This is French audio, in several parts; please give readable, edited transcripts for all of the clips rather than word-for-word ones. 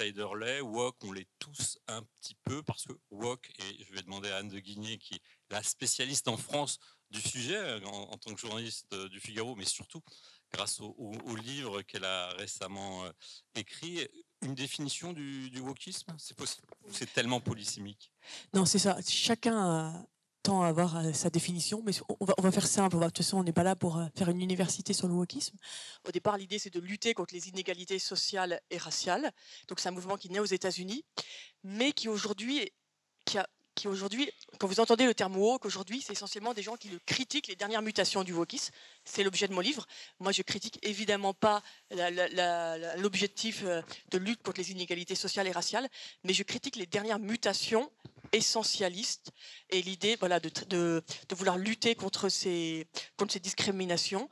outsider-l'est, woke, on l'est tous un petit peu, parce que woke, et je vais demander à Anne de Guigné, qui est la spécialiste en France du sujet, en tant que journaliste du Figaro, mais surtout grâce au livre qu'elle a récemment écrit, une définition du wokisme, c'est possible? Ou c'est tellement polysémique? Non, c'est ça. Chacun tend à avoir sa définition, mais on va faire simple. De toute façon, on n'est pas là pour faire une université sur le wokisme. Au départ, l'idée, c'est de lutter contre les inégalités sociales et raciales. Donc, c'est un mouvement qui naît aux États-Unis, mais qui aujourd'hui, qui aujourd'hui, quand vous entendez le terme woke, aujourd'hui, c'est essentiellement des gens qui le critiquent les dernières mutations du wokisme. C'est l'objet de mon livre. Moi, je critique évidemment pas l'objectif de lutte contre les inégalités sociales et raciales, mais je critique les dernières mutations essentialistes et l'idée, voilà, de vouloir lutter contre ces discriminations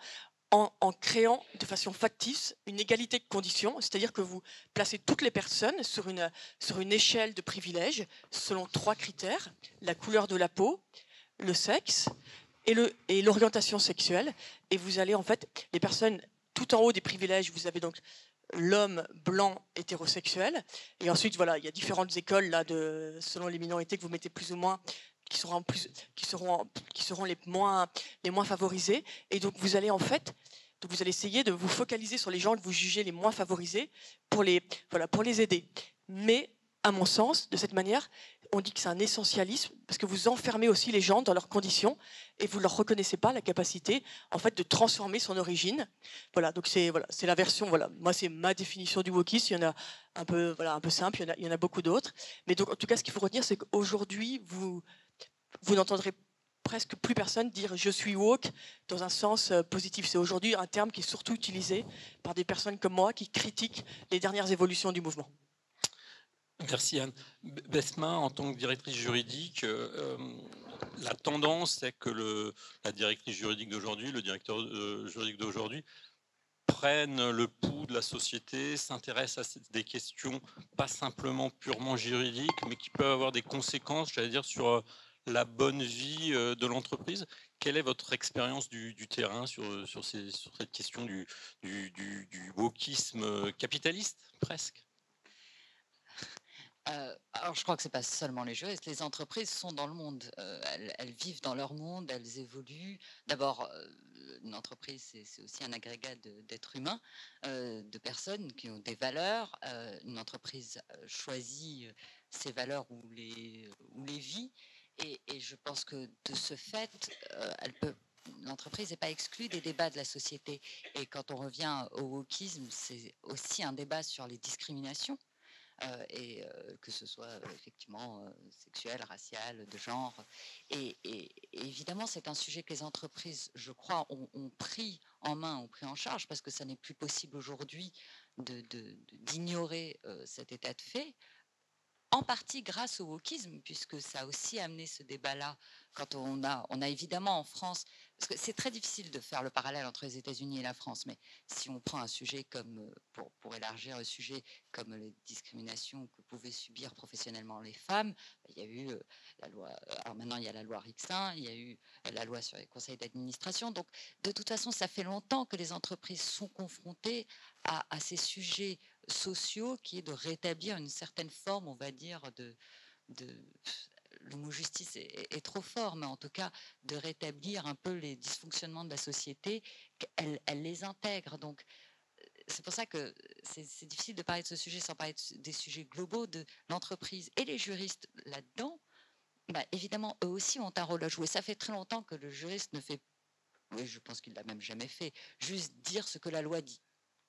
en créant de façon factice une égalité de conditions, c'est-à-dire que vous placez toutes les personnes sur une échelle de privilèges selon 3 critères: la couleur de la peau, le sexe et l'orientation sexuelle. Et vous allez en fait, les personnes tout en haut des privilèges, vous avez donc l'homme blanc hétérosexuel. Et ensuite, voilà, il y a différentes écoles là selon les minorités que vous mettez plus ou moins, qui seront les moins favorisés. Et donc vous allez en fait, donc vous allez essayer de vous focaliser sur les gens que vous jugez les moins favorisés pour les aider. Mais à mon sens, de cette manière, on dit que c'est un essentialisme parce que vous enfermez aussi les gens dans leurs conditions et vous ne leur reconnaissez pas la capacité en fait de transformer son origine. Voilà, donc c'est la version, voilà, moi c'est ma définition du wokisme. Il y en a un peu simple, il y en a beaucoup d'autres. Mais donc en tout cas, ce qu'il faut retenir, c'est qu'aujourd'hui vous n'entendrez presque plus personne dire je suis woke dans un sens positif. C'est aujourd'hui un terme qui est surtout utilisé par des personnes comme moi qui critiquent les dernières évolutions du mouvement. Merci Anne. Besma, en tant que directrice juridique, la tendance est que la directrice juridique d'aujourd'hui, le directeur juridique d'aujourd'hui, prennent le pouls de la société, s'intéressent à des questions pas simplement purement juridiques, mais qui peuvent avoir des conséquences, j'allais dire, sur la bonne vie de l'entreprise. Quelle est votre expérience du terrain sur cette question du wokisme capitaliste, presque? Alors, je crois que c'est pas seulement les juristes. Les entreprises sont dans le monde. Elles vivent dans leur monde, elles évoluent. D'abord, une entreprise, c'est aussi un agrégat d'êtres humains, de personnes qui ont des valeurs. Une entreprise choisit ses valeurs ou les vit. Et je pense que de ce fait, l'entreprise n'est pas exclue des débats de la société. Et quand on revient au wokisme, c'est aussi un débat sur les discriminations. Que ce soit effectivement sexuel, racial, de genre. Et évidemment, c'est un sujet que les entreprises, je crois, ont pris en main, ont pris en charge, parce que ça n'est plus possible aujourd'hui d'ignorer cet état de fait. En partie grâce au wokisme, puisque ça a aussi amené ce débat-là. Quand on a évidemment en France, parce que c'est très difficile de faire le parallèle entre les États-Unis et la France, mais si on prend un sujet comme, pour élargir le sujet, comme les discriminations que pouvaient subir professionnellement les femmes, il y a eu la loi, alors maintenant il y a la loi Rixin, il y a eu la loi sur les conseils d'administration. Donc de toute façon, ça fait longtemps que les entreprises sont confrontées à ces sujets sociaux, qui est de rétablir une certaine forme, on va dire, le mot justice est trop fort, mais en tout cas de rétablir un peu les dysfonctionnements de la société, elle les intègre. Donc c'est pour ça que c'est difficile de parler de ce sujet sans parler des sujets globaux de l'entreprise, et les juristes là-dedans. Bah, évidemment, eux aussi ont un rôle à jouer. Ça fait très longtemps que le juriste ne fait, oui, je pense qu'il l'a même jamais fait, juste dire ce que la loi dit,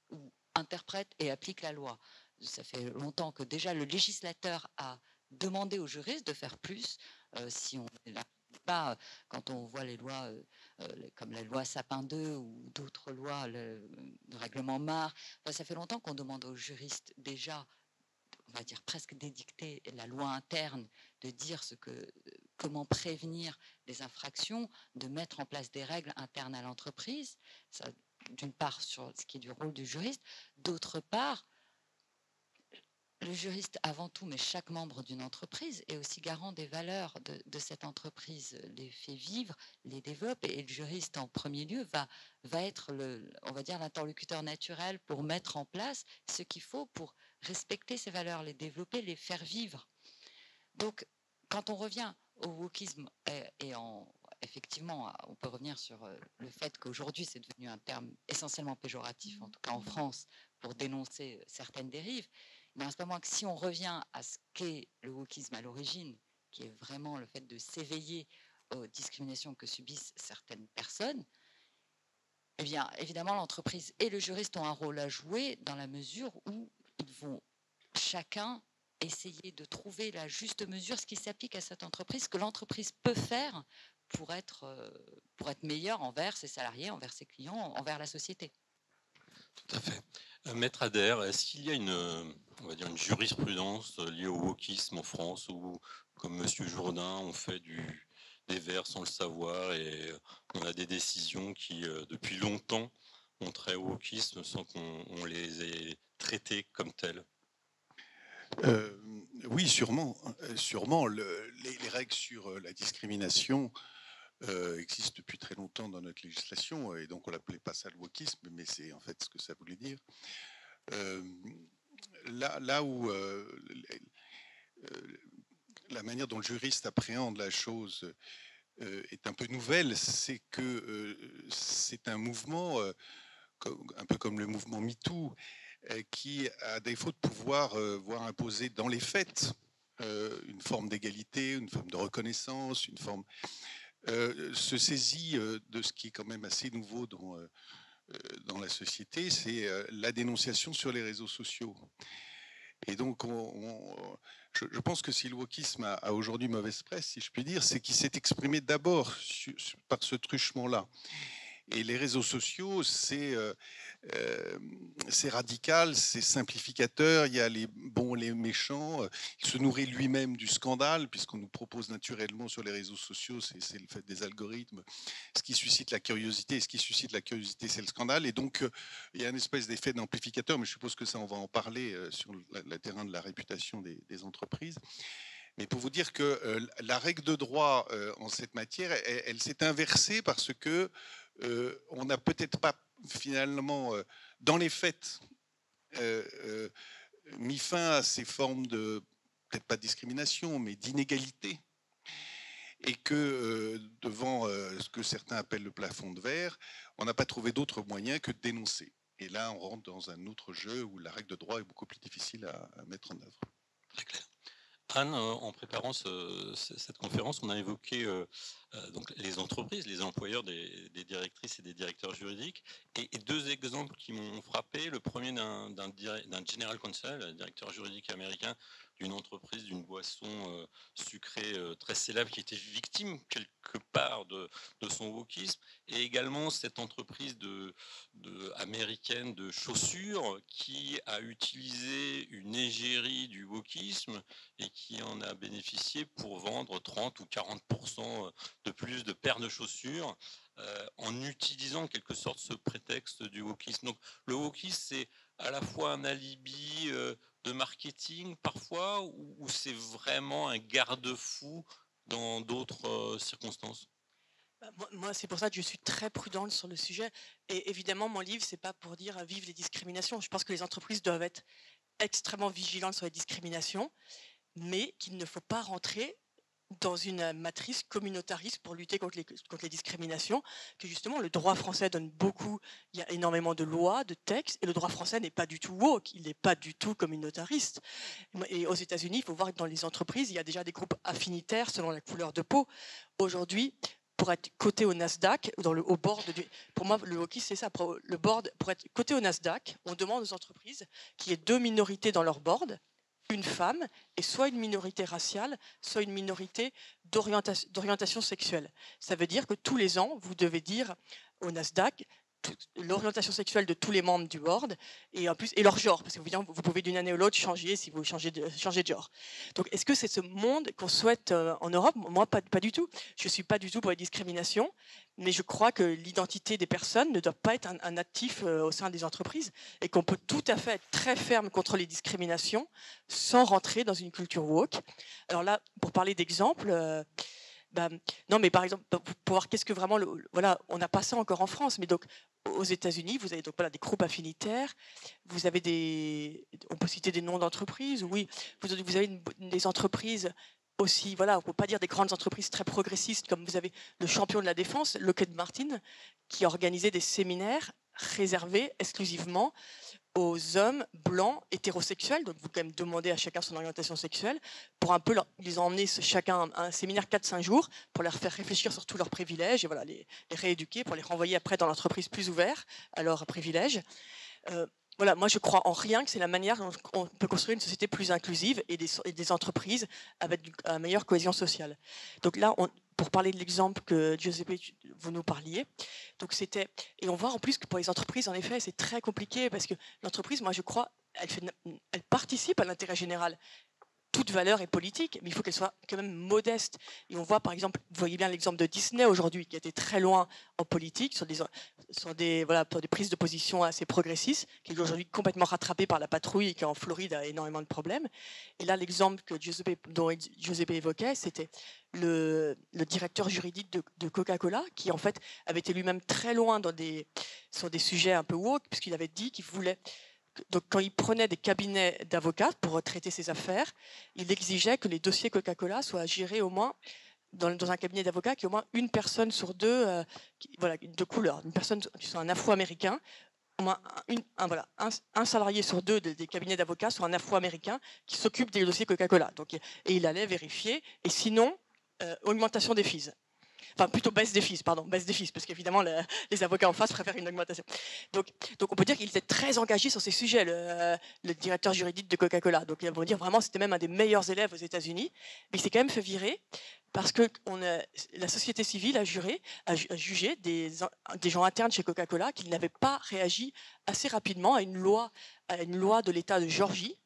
ou interprète et applique la loi. Ça fait longtemps que déjà le législateur a demandé aux juristes de faire plus. Si on n'est pas, quand on voit les lois comme la loi Sapin 2 ou d'autres lois, le règlement MAR, enfin, ça fait longtemps qu'on demande aux juristes déjà, on va dire presque d'édicter la loi interne, de dire comment prévenir les infractions, de mettre en place des règles internes à l'entreprise. Ça, d'une part, sur ce qui est du rôle du juriste, d'autre part, le juriste avant tout, mais chaque membre d'une entreprise est aussi garant des valeurs de cette entreprise, les fait vivre, les développe, et le juriste en premier lieu va être on va dire l'interlocuteur naturel pour mettre en place ce qu'il faut pour respecter ces valeurs, les développer, les faire vivre. Donc, quand on revient au wokisme, effectivement, on peut revenir sur le fait qu'aujourd'hui, c'est devenu un terme essentiellement péjoratif, en tout cas en France, pour dénoncer certaines dérives. Mais à ce moment, si on revient à ce qu'est le wokisme à l'origine, qui est vraiment le fait de s'éveiller aux discriminations que subissent certaines personnes, eh bien, évidemment, l'entreprise et le juriste ont un rôle à jouer dans la mesure où ils vont chacun essayer de trouver la juste mesure, ce qui s'applique à cette entreprise, ce que l'entreprise peut faire pour être meilleure envers ses salariés, envers ses clients, envers la société. Tout à fait. Maître Adair, est-ce qu'il y a on va dire une jurisprudence liée au wokisme en France où, comme Monsieur Jourdain, on fait des vers sans le savoir et on a des décisions qui, depuis longtemps, ont trait au wokisme sans qu'on les ait traitées comme telles? Oui, sûrement. Sûrement. Les règles sur la discrimination existent depuis très longtemps dans notre législation, et donc on l'appelait pas ça le wokisme, mais c'est en fait ce que ça voulait dire. Là où la manière dont le juriste appréhende la chose est un peu nouvelle, c'est que c'est un mouvement, un peu comme le mouvement MeToo, qui, à défaut de pouvoir voir imposer dans les faits une forme d'égalité, une forme de reconnaissance, une forme, se saisit de ce qui est quand même assez nouveau dans la société, c'est la dénonciation sur les réseaux sociaux. Et donc, je pense que si le wokisme a aujourd'hui mauvaise presse, si je puis dire, c'est qu'il s'est exprimé d'abord par ce truchement-là. Et les réseaux sociaux, c'est radical, c'est simplificateur, il y a les bons, les méchants, il se nourrit lui-même du scandale, puisqu'on nous propose naturellement sur les réseaux sociaux, c'est le fait des algorithmes, ce qui suscite la curiosité, et ce qui suscite la curiosité, c'est le scandale, et donc il y a une espèce d'effet d'amplificateur, mais je suppose que ça, on va en parler sur le terrain de la réputation des entreprises. Mais pour vous dire que la règle de droit en cette matière, elle s'est inversée parce que on n'a peut-être pas finalement, dans les faits, mis fin à ces formes de, peut-être pas de discrimination, mais d'inégalité, et que devant ce que certains appellent le plafond de verre, on n'a pas trouvé d'autre moyen que de dénoncer. Et là, on rentre dans un autre jeu où la règle de droit est beaucoup plus difficile à mettre en œuvre. Très clair. Anne, en préparant cette conférence, on a évoqué donc les entreprises, les employeurs des directrices et des directeurs juridiques, et deux exemples qui m'ont frappé. Le premier d'un general counsel, un directeur juridique américain d'une entreprise, d'une boisson sucrée très célèbre, qui était victime quelque part de son wokisme, et également cette entreprise américaine de chaussures qui a utilisé une égérie du wokisme et qui en a bénéficié pour vendre 30 ou 40% de plus de paires de chaussures en utilisant en quelque sorte ce prétexte du wokisme. Donc le wokisme, c'est à la fois un alibi de marketing parfois, ou c'est vraiment un garde-fou dans d'autres circonstances? Moi, c'est pour ça que je suis très prudente sur le sujet. Et évidemment, mon livre, c'est pas pour dire vive les discriminations. Je pense que les entreprises doivent être extrêmement vigilantes sur les discriminations, mais qu'il ne faut pas rentrer dans une matrice communautariste pour lutter contre les discriminations, que justement le droit français donne beaucoup, il y a énormément de lois, de textes, et le droit français n'est pas du tout woke, il n'est pas du tout communautariste. Et aux États-Unis, il faut voir que dans les entreprises, il y a déjà des groupes affinitaires selon la couleur de peau. Aujourd'hui, pour être coté au Nasdaq, au board pour moi, le wokisme, c'est ça. Pour être coté au Nasdaq, on demande aux entreprises qu'il y ait 2 minorités dans leur board, une femme, et soit une minorité raciale, soit une minorité d'orientation sexuelle. Ça veut dire que tous les ans, vous devez dire au Nasdaq l'orientation sexuelle de tous les membres du board, et en plus, et leur genre, parce que vous pouvez d'une année à l'autre changer si vous changez de genre. Donc, est-ce que c'est ce monde qu'on souhaite en Europe? Moi, pas du tout. Je suis pas du tout pour la discrimination, mais je crois que l'identité des personnes ne doit pas être un actif au sein des entreprises, et qu'on peut tout à fait être très ferme contre les discriminations sans rentrer dans une culture woke. Alors là, pour parler d'exemple, Non, mais par exemple, pour voir qu'est-ce que vraiment, voilà, on n'a pas ça encore en France, mais donc aux États-Unis, vous avez donc voilà, des groupes affinitaires, vous avez on peut citer des noms d'entreprises, oui, vous avez des entreprises aussi, voilà, on ne peut pas dire des grandes entreprises très progressistes, comme vous avez le champion de la défense, Lockheed Martin, qui organisait des séminaires réservés exclusivement aux hommes blancs hétérosexuels, donc vous quand même demandez à chacun son orientation sexuelle, pour un peu ils ont emmené chacun un séminaire 4-5 jours pour leur faire réfléchir sur tous leurs privilèges et voilà, les rééduquer pour les renvoyer après dans l'entreprise plus ouvert à leurs privilèges. Voilà, moi je crois en rien que c'est la manière dont on peut construire une société plus inclusive et des entreprises avec une meilleure cohésion sociale. Donc là, pour parler de l'exemple que Giuseppe, vous nous parliez, donc c'était, et on voit en plus que pour les entreprises, en effet, c'est très compliqué parce que l'entreprise, moi je crois, elle participe à l'intérêt général. Toute valeur est politique, mais il faut qu'elle soit quand même modeste. Et on voit par exemple, vous voyez bien l'exemple de Disney aujourd'hui, qui a été très loin en politique, sur des prises de position assez progressistes, qui est aujourd'hui complètement rattrapé par la patrouille et qui en Floride a énormément de problèmes. Et là, l'exemple dont Giuseppe évoquait, c'était le directeur juridique de Coca-Cola, qui en fait avait été lui-même très loin sur des sujets un peu woke, puisqu'il avait dit qu'il voulait... Donc, quand il prenait des cabinets d'avocats pour traiter ses affaires, il exigeait que les dossiers Coca-Cola soient gérés au moins dans un cabinet d'avocats qui ait au moins une personne sur deux, de couleur, une personne qui soit un Afro-américain, au moins un salarié sur deux des cabinets d'avocats soit un Afro-américain qui s'occupe des dossiers Coca-Cola. Donc, et il allait vérifier, et sinon, augmentation des fees. Enfin, plutôt baisse des fees, parce qu'évidemment, les avocats en face préfèrent une augmentation. Donc on peut dire qu'il était très engagé sur ces sujets, le directeur juridique de Coca-Cola. Donc, on peut dire vraiment, c'était même un des meilleurs élèves aux États-Unis. Mais il s'est quand même fait virer parce que la société civile a jugé des gens internes chez Coca-Cola qui n'avaient pas réagi assez rapidement à une loi de l'État de Géorgie.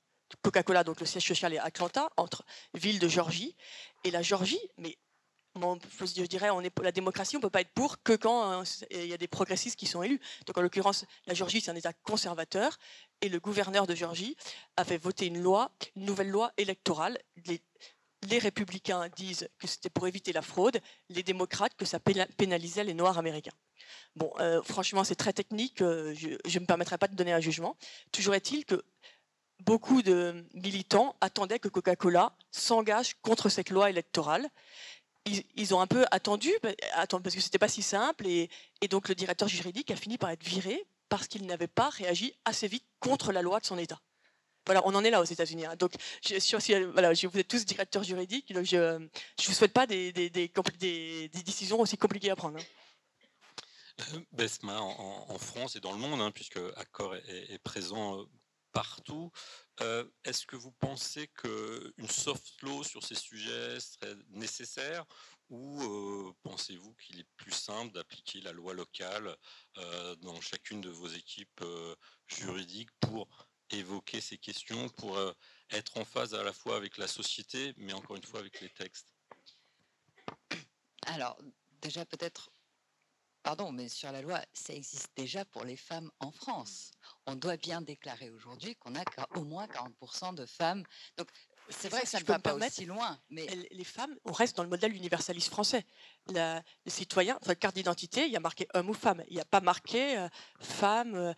Coca-Cola, donc le siège social est à Atlanta, entre ville de Géorgie. Et la Géorgie, mais je dirais, la démocratie, on ne peut pas être pour que quand il y a des progressistes qui sont élus. Donc en l'occurrence, la Géorgie, c'est un État conservateur, et le gouverneur de Géorgie a fait voter une nouvelle loi électorale. Les républicains disent que c'était pour éviter la fraude, les démocrates que ça pénalisait les Noirs américains. Bon, franchement, c'est très technique, je ne me permettrai pas de donner un jugement. Toujours est-il que beaucoup de militants attendaient que Coca-Cola s'engage contre cette loi électorale. Ils ont un peu attendu parce que c'était pas si simple, et donc le directeur juridique a fini par être viré parce qu'il n'avait pas réagi assez vite contre la loi de son État. Voilà, on en est là aux États-Unis. Hein. Donc, vous êtes tous directeurs juridiques, donc je vous souhaite pas des décisions aussi compliquées à prendre. Hein. Besma, en France et dans le monde, hein, puisque Accor est présent partout. Est-ce que vous pensez qu'une soft law sur ces sujets serait nécessaire, ou pensez-vous qu'il est plus simple d'appliquer la loi locale dans chacune de vos équipes juridiques pour évoquer ces questions, pour être en phase à la fois avec la société, mais encore une fois avec les textes? Alors, déjà peut-être... Pardon, mais sur la loi, ça existe déjà pour les femmes en France. On doit bien déclarer aujourd'hui qu'on a au moins 40% de femmes. Donc, c'est vrai que ça ne va pas aussi loin. Mais les femmes, on reste dans le modèle universaliste français. Le citoyen, enfin, carte d'identité, il y a marqué homme ou femme. Il n'y a pas marqué femme,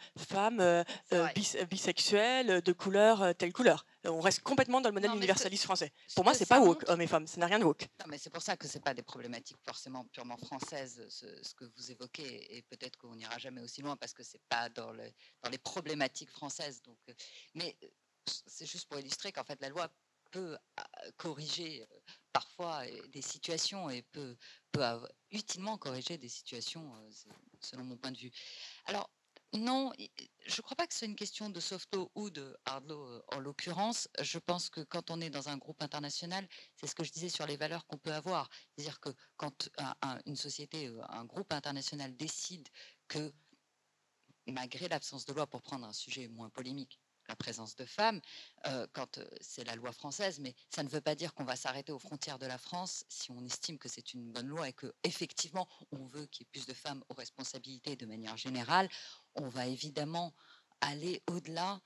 bisexuelle, de couleur, telle couleur. On reste complètement dans le modèle universaliste français. Pour moi, c'est pas woke, homme et femme. Ça n'a rien de woke. Non, mais c'est pour ça que c'est pas des problématiques forcément purement françaises, ce que vous évoquez. Et peut-être qu'on n'ira jamais aussi loin parce que c'est pas dans les problématiques françaises. Donc, mais c'est juste pour illustrer qu'en fait, la loi peut corriger parfois des situations et peut utilement corriger des situations, selon mon point de vue. Alors, non, je ne crois pas que ce soit une question de soft law ou de hard law en l'occurrence. Je pense que quand on est dans un groupe international, c'est ce que je disais sur les valeurs qu'on peut avoir. C'est-à-dire que quand une société, un groupe international décide que, malgré l'absence de loi, pour prendre un sujet moins polémique, la présence de femmes, quand c'est la loi française, mais ça ne veut pas dire qu'on va s'arrêter aux frontières de la France si on estime que c'est une bonne loi et que effectivement on veut qu'il y ait plus de femmes aux responsabilités de manière générale. On va évidemment aller au-delà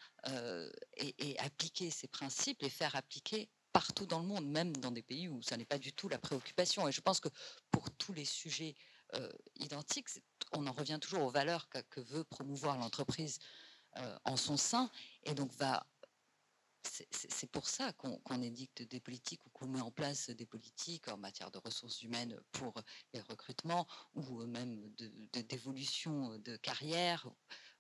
et appliquer ces principes, les faire appliquer partout dans le monde, même dans des pays où ça n'est pas du tout la préoccupation. Et je pense que pour tous les sujets identiques, on en revient toujours aux valeurs que veut promouvoir l'entreprise en son sein, et donc c'est pour ça qu'on édicte des politiques ou qu'on met en place des politiques en matière de ressources humaines pour les recrutements ou même d'évolution de carrière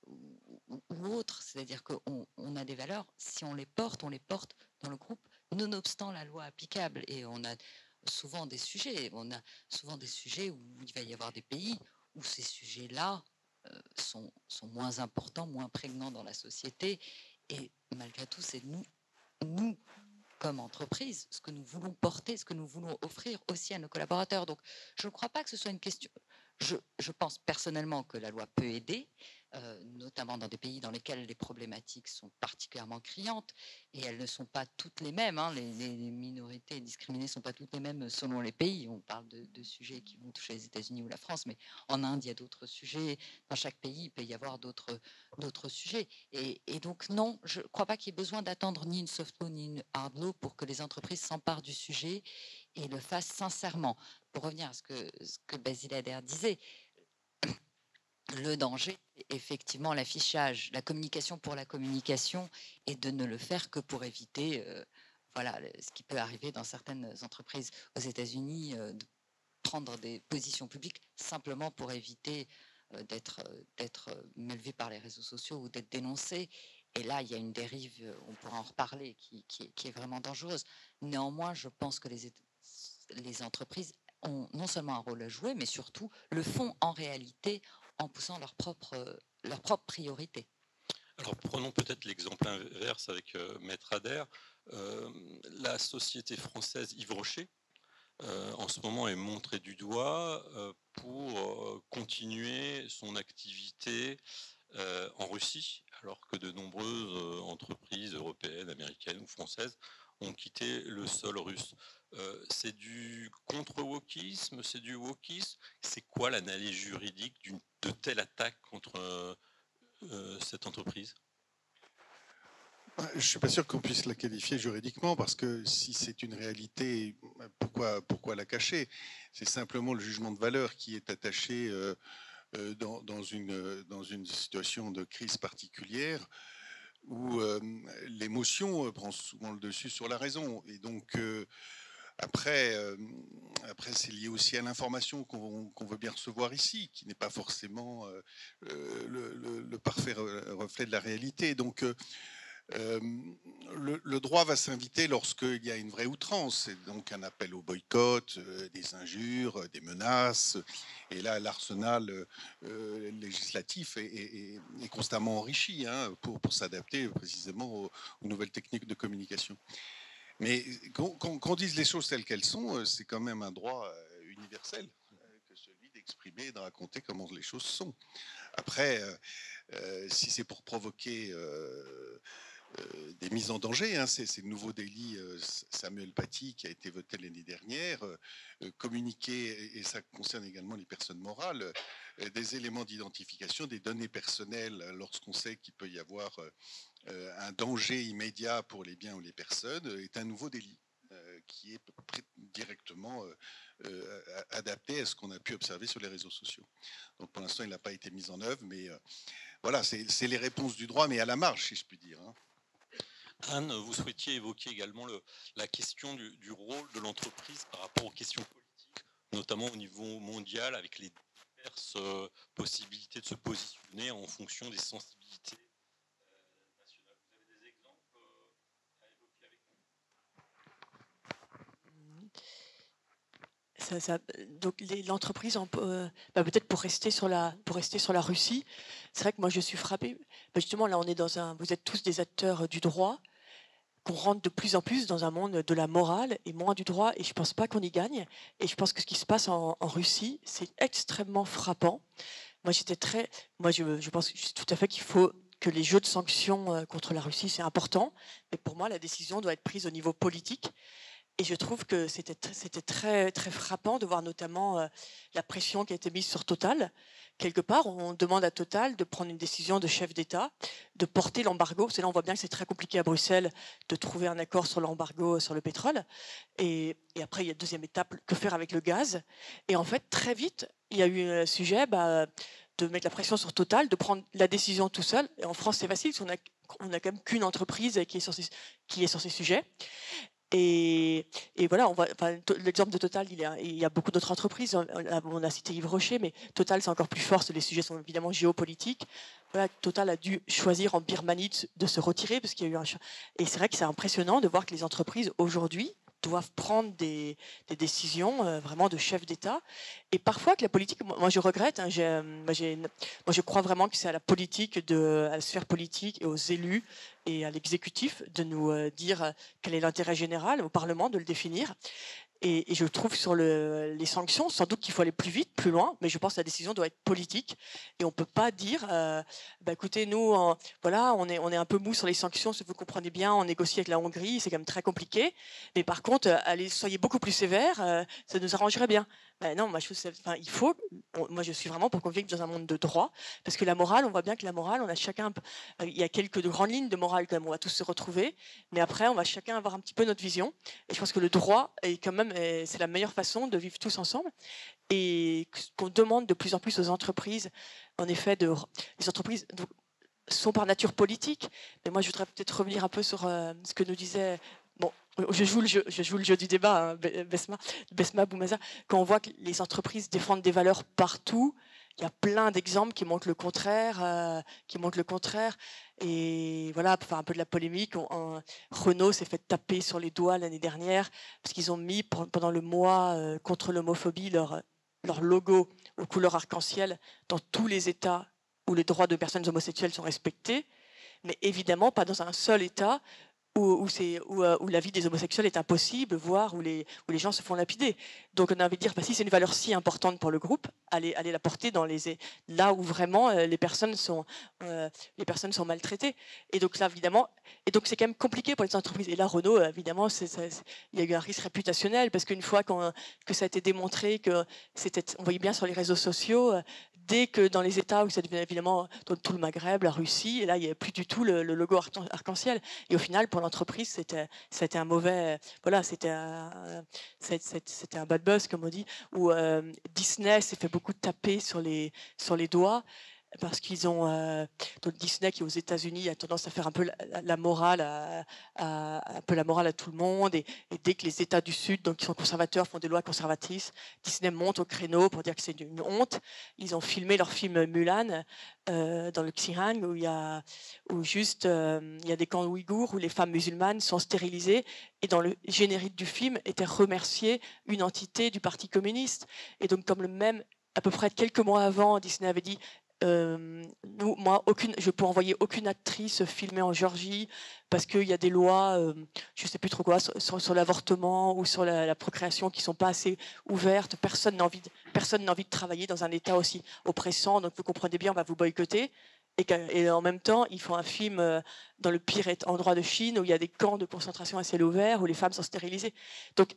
ou autre. C'est-à-dire qu'on a des valeurs, si on les porte dans le groupe, nonobstant la loi applicable. Et on a souvent des sujets où il va y avoir des pays où ces sujets-là sont moins importants, moins prégnants dans la société. Et malgré tout, c'est nous, comme entreprise, ce que nous voulons porter, ce que nous voulons offrir aussi à nos collaborateurs. Donc, je ne crois pas que ce soit une question. Je pense personnellement que la loi peut aider, notamment dans des pays dans lesquels les problématiques sont particulièrement criantes, et elles ne sont pas toutes les mêmes. Hein. Les minorités discriminées ne sont pas toutes les mêmes selon les pays. On parle de sujets qui vont toucher les États-Unis ou la France, mais en Inde, il y a d'autres sujets. Dans chaque pays, il peut y avoir d'autres sujets. Et donc, non, je ne crois pas qu'il y ait besoin d'attendre ni une soft law ni une hard law pour que les entreprises s'emparent du sujet et le fassent sincèrement. Pour revenir à ce que Basile Adair disait, le danger, effectivement, l'affichage, la communication pour la communication, et de ne le faire que pour éviter ce qui peut arriver dans certaines entreprises aux États-Unis, de prendre des positions publiques simplement pour éviter d'être élevé par les réseaux sociaux ou d'être dénoncé. Et là, il y a une dérive, on pourra en reparler, qui est vraiment dangereuse. Néanmoins, je pense que les entreprises ont non seulement un rôle à jouer, mais surtout le font en réalité en poussant leurs propres priorités. Alors prenons peut-être l'exemple inverse avec Maître Adair. La société française Yves Rocher, en ce moment, est montrée du doigt pour continuer son activité en Russie, alors que de nombreuses entreprises européennes, américaines ou françaises ont quitté le sol russe. C'est du contre-wokisme, c'est du wokisme. C'est quoi l'analyse juridique de telle attaque contre cette entreprise? Je ne suis pas sûr qu'on puisse la qualifier juridiquement, parce que si c'est une réalité, pourquoi la cacher? C'est simplement le jugement de valeur qui est attaché dans une situation de crise particulière, où l'émotion prend souvent le dessus sur la raison. Et donc, après, c'est lié aussi à l'information qu'on veut bien recevoir ici, qui n'est pas forcément le parfait reflet de la réalité. Donc, le droit va s'inviter lorsqu'il y a une vraie outrance, et donc un appel au boycott, des injures, des menaces. Et là, l'arsenal législatif est constamment enrichi pour s'adapter précisément aux nouvelles techniques de communication. Mais qu'on dise les choses telles qu'elles sont, c'est quand même un droit universel, que celui d'exprimer et de raconter comment les choses sont. Après, si c'est pour provoquer des mises en danger, c'est le nouveau délit Samuel Paty qui a été voté l'année dernière, communiquer, et ça concerne également les personnes morales, des éléments d'identification des données personnelles lorsqu'on sait qu'il peut y avoir un danger immédiat pour les biens ou les personnes, est un nouveau délit qui est directement adapté à ce qu'on a pu observer sur les réseaux sociaux. Donc pour l'instant, il n'a pas été mis en œuvre, mais voilà, c'est les réponses du droit, mais à la marge, si je puis dire. Anne, vous souhaitiez évoquer également la question du rôle de l'entreprise par rapport aux questions politiques, notamment au niveau mondial, avec les diverses possibilités de se positionner en fonction des sensibilités nationales. Vous avez des exemples à évoquer avec nous? Donc l'entreprise, peut-être pour rester sur la Russie, c'est vrai que moi je suis frappée. Justement, là on est vous êtes tous des acteurs du droit, qu'on rentre de plus en plus dans un monde de la morale et moins du droit, et je pense pas qu'on y gagne. Et je pense que ce qui se passe en Russie, c'est extrêmement frappant. Moi je pense tout à fait qu'il faut que les jeux de sanctions contre la Russie, c'est important, mais pour moi la décision doit être prise au niveau politique. Et je trouve que c'était très, très frappant de voir notamment la pression qui a été mise sur Total. Quelque part, on demande à Total de prendre une décision de chef d'État, de porter l'embargo. Parce que là, on voit bien que c'est très compliqué à Bruxelles de trouver un accord sur l'embargo sur le pétrole. Et après, il y a deuxième étape, que faire avec le gaz. Et en fait, très vite, il y a eu un sujet de mettre la pression sur Total, de prendre la décision tout seul. Et en France, c'est facile, parce qu'on a quand même qu'une entreprise qui est sur ces sujets. Et voilà, l'exemple de Total, il y a beaucoup d'autres entreprises. On a cité Yves Rocher, mais Total, c'est encore plus fort. Les sujets sont évidemment géopolitiques. Voilà, Total a dû choisir en Birmanie de se retirer parce qu'il y a eu et c'est vrai que c'est impressionnant de voir que les entreprises aujourd'hui doivent prendre des décisions vraiment de chef d'État. Et parfois que la politique, moi je regrette, hein, moi je crois vraiment que c'est à la politique, à la sphère politique et aux élus et à l'exécutif de nous dire quel est l'intérêt général, au Parlement de le définir. Et je trouve sur les sanctions, sans doute qu'il faut aller plus vite, plus loin, mais je pense que la décision doit être politique. Et on ne peut pas dire, écoutez, nous, voilà, on est un peu mou sur les sanctions, si vous comprenez bien, on négocie avec la Hongrie, c'est quand même très compliqué. Mais par contre, soyez beaucoup plus sévères, ça nous arrangerait bien. Ben non, moi, moi je suis vraiment pour qu'on vive dans un monde de droit, parce que la morale, on voit bien que la morale, on a chacun, il y a quelques grandes lignes de morale quand même, on va tous se retrouver, mais après, on va chacun avoir un petit peu notre vision. Et je pense que le droit est quand même, c'est la meilleure façon de vivre tous ensemble. Et qu'on demande de plus en plus aux entreprises, en effet, les entreprises sont par nature politiques. Mais moi, je voudrais peut-être revenir un peu sur ce que nous disait. Bon, je joue le jeu du débat, hein, Besma Boumaza. Quand on voit que les entreprises défendent des valeurs partout, il y a plein d'exemples qui montrent le contraire, Et voilà, pour faire un peu de la polémique, Renault s'est fait taper sur les doigts l'année dernière parce qu'ils ont mis pendant le mois contre l'homophobie leur logo aux couleurs arc-en-ciel dans tous les États où les droits de personnes homosexuelles sont respectés, mais évidemment pas dans un seul État où la vie des homosexuels est impossible, voire où les gens se font lapider. Donc on a envie de dire, si c'est une valeur si importante pour le groupe, allez la porter là où vraiment les personnes sont maltraitées. Et donc là, évidemment, c'est quand même compliqué pour les entreprises. Et là, Renault, évidemment, il y a eu un risque réputationnel, parce qu'une fois que ça a été démontré on voyait bien sur les réseaux sociaux, dès que dans les États où ça devenait évidemment tout le Maghreb, la Russie, et là, il n'y avait plus du tout le logo arc-en-ciel. Et au final, pour l'entreprise, c'était un mauvais, voilà, c'était un bad buzz, comme on dit, où Disney s'est fait beaucoup taper sur les doigts, parce qu'ils ont donc Disney, qui aux États-Unis a tendance à faire un peu la morale un peu la morale à tout le monde, et dès que les États du Sud, donc qui sont conservateurs, font des lois conservatrices, Disney monte au créneau pour dire que c'est une honte. Ils ont filmé leur film Mulan dans le Xinjiang, où il y a des camps ouïghours où les femmes musulmanes sont stérilisées, et dans le générique du film était remerciée une entité du Parti communiste. Et donc, comme à peu près quelques mois avant, Disney avait dit, je peux envoyer aucune actrice filmée en Géorgie parce qu'il y a des lois, je ne sais plus trop quoi, sur l'avortement ou sur la procréation qui ne sont pas assez ouvertes. Personne n'a envie de travailler dans un État aussi oppressant, donc vous comprenez bien, on va vous boycotter. Et en même temps, ils font un film dans le pire endroit de Chine où il y a des camps de concentration à ciel ouvert où les femmes sont stérilisées. Donc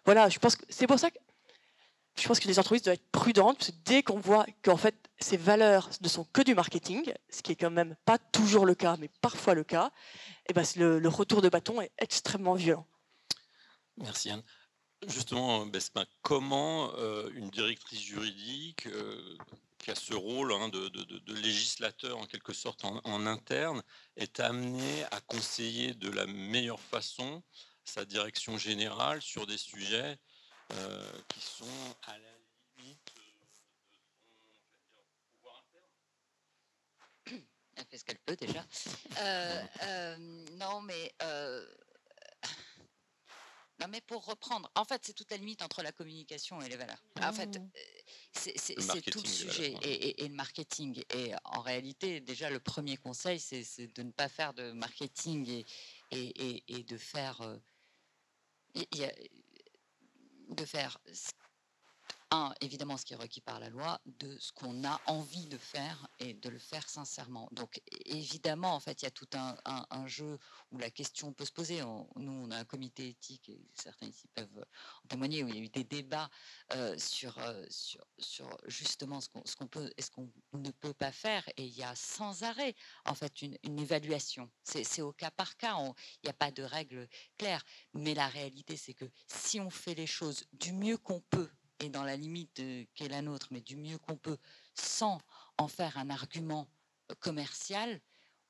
voilà, je pense que c'est pour ça que je pense que les entreprises doivent être prudentes, parce que dès qu'on voit qu'en fait ces valeurs ne sont que du marketing, ce qui est quand même pas toujours le cas, mais parfois le cas, et ben le retour de bâton est extrêmement violent. Merci Anne. Justement, Besma, comment une directrice juridique qui a ce rôle de législateur en quelque sorte en interne est amenée à conseiller de la meilleure façon sa direction générale sur des sujets qui sont à la limite de son pouvoir interne? Elle fait ce qu'elle peut déjà. Non, mais pour reprendre, en fait, c'est toute la limite entre la communication et les valeurs. En fait, c'est tout le sujet et le marketing. Et en réalité, déjà, le premier conseil, c'est de ne pas faire de marketing et de faire évidemment, ce qui est requis par la loi, deux, ce qu'on a envie de faire et de le faire sincèrement. Donc, évidemment, en fait, il y a tout un jeu où la question peut se poser. Nous, on a un comité éthique, et certains ici peuvent en témoigner, où il y a eu des débats sur justement ce qu'on peut et ce qu'on ne peut pas faire. Et il y a sans arrêt, en fait, une évaluation. C'est au cas par cas. Il n'y a pas de règle claire. Mais la réalité, c'est que si on fait les choses du mieux qu'on peut, et dans la limite qui est la nôtre, mais du mieux qu'on peut, sans en faire un argument commercial,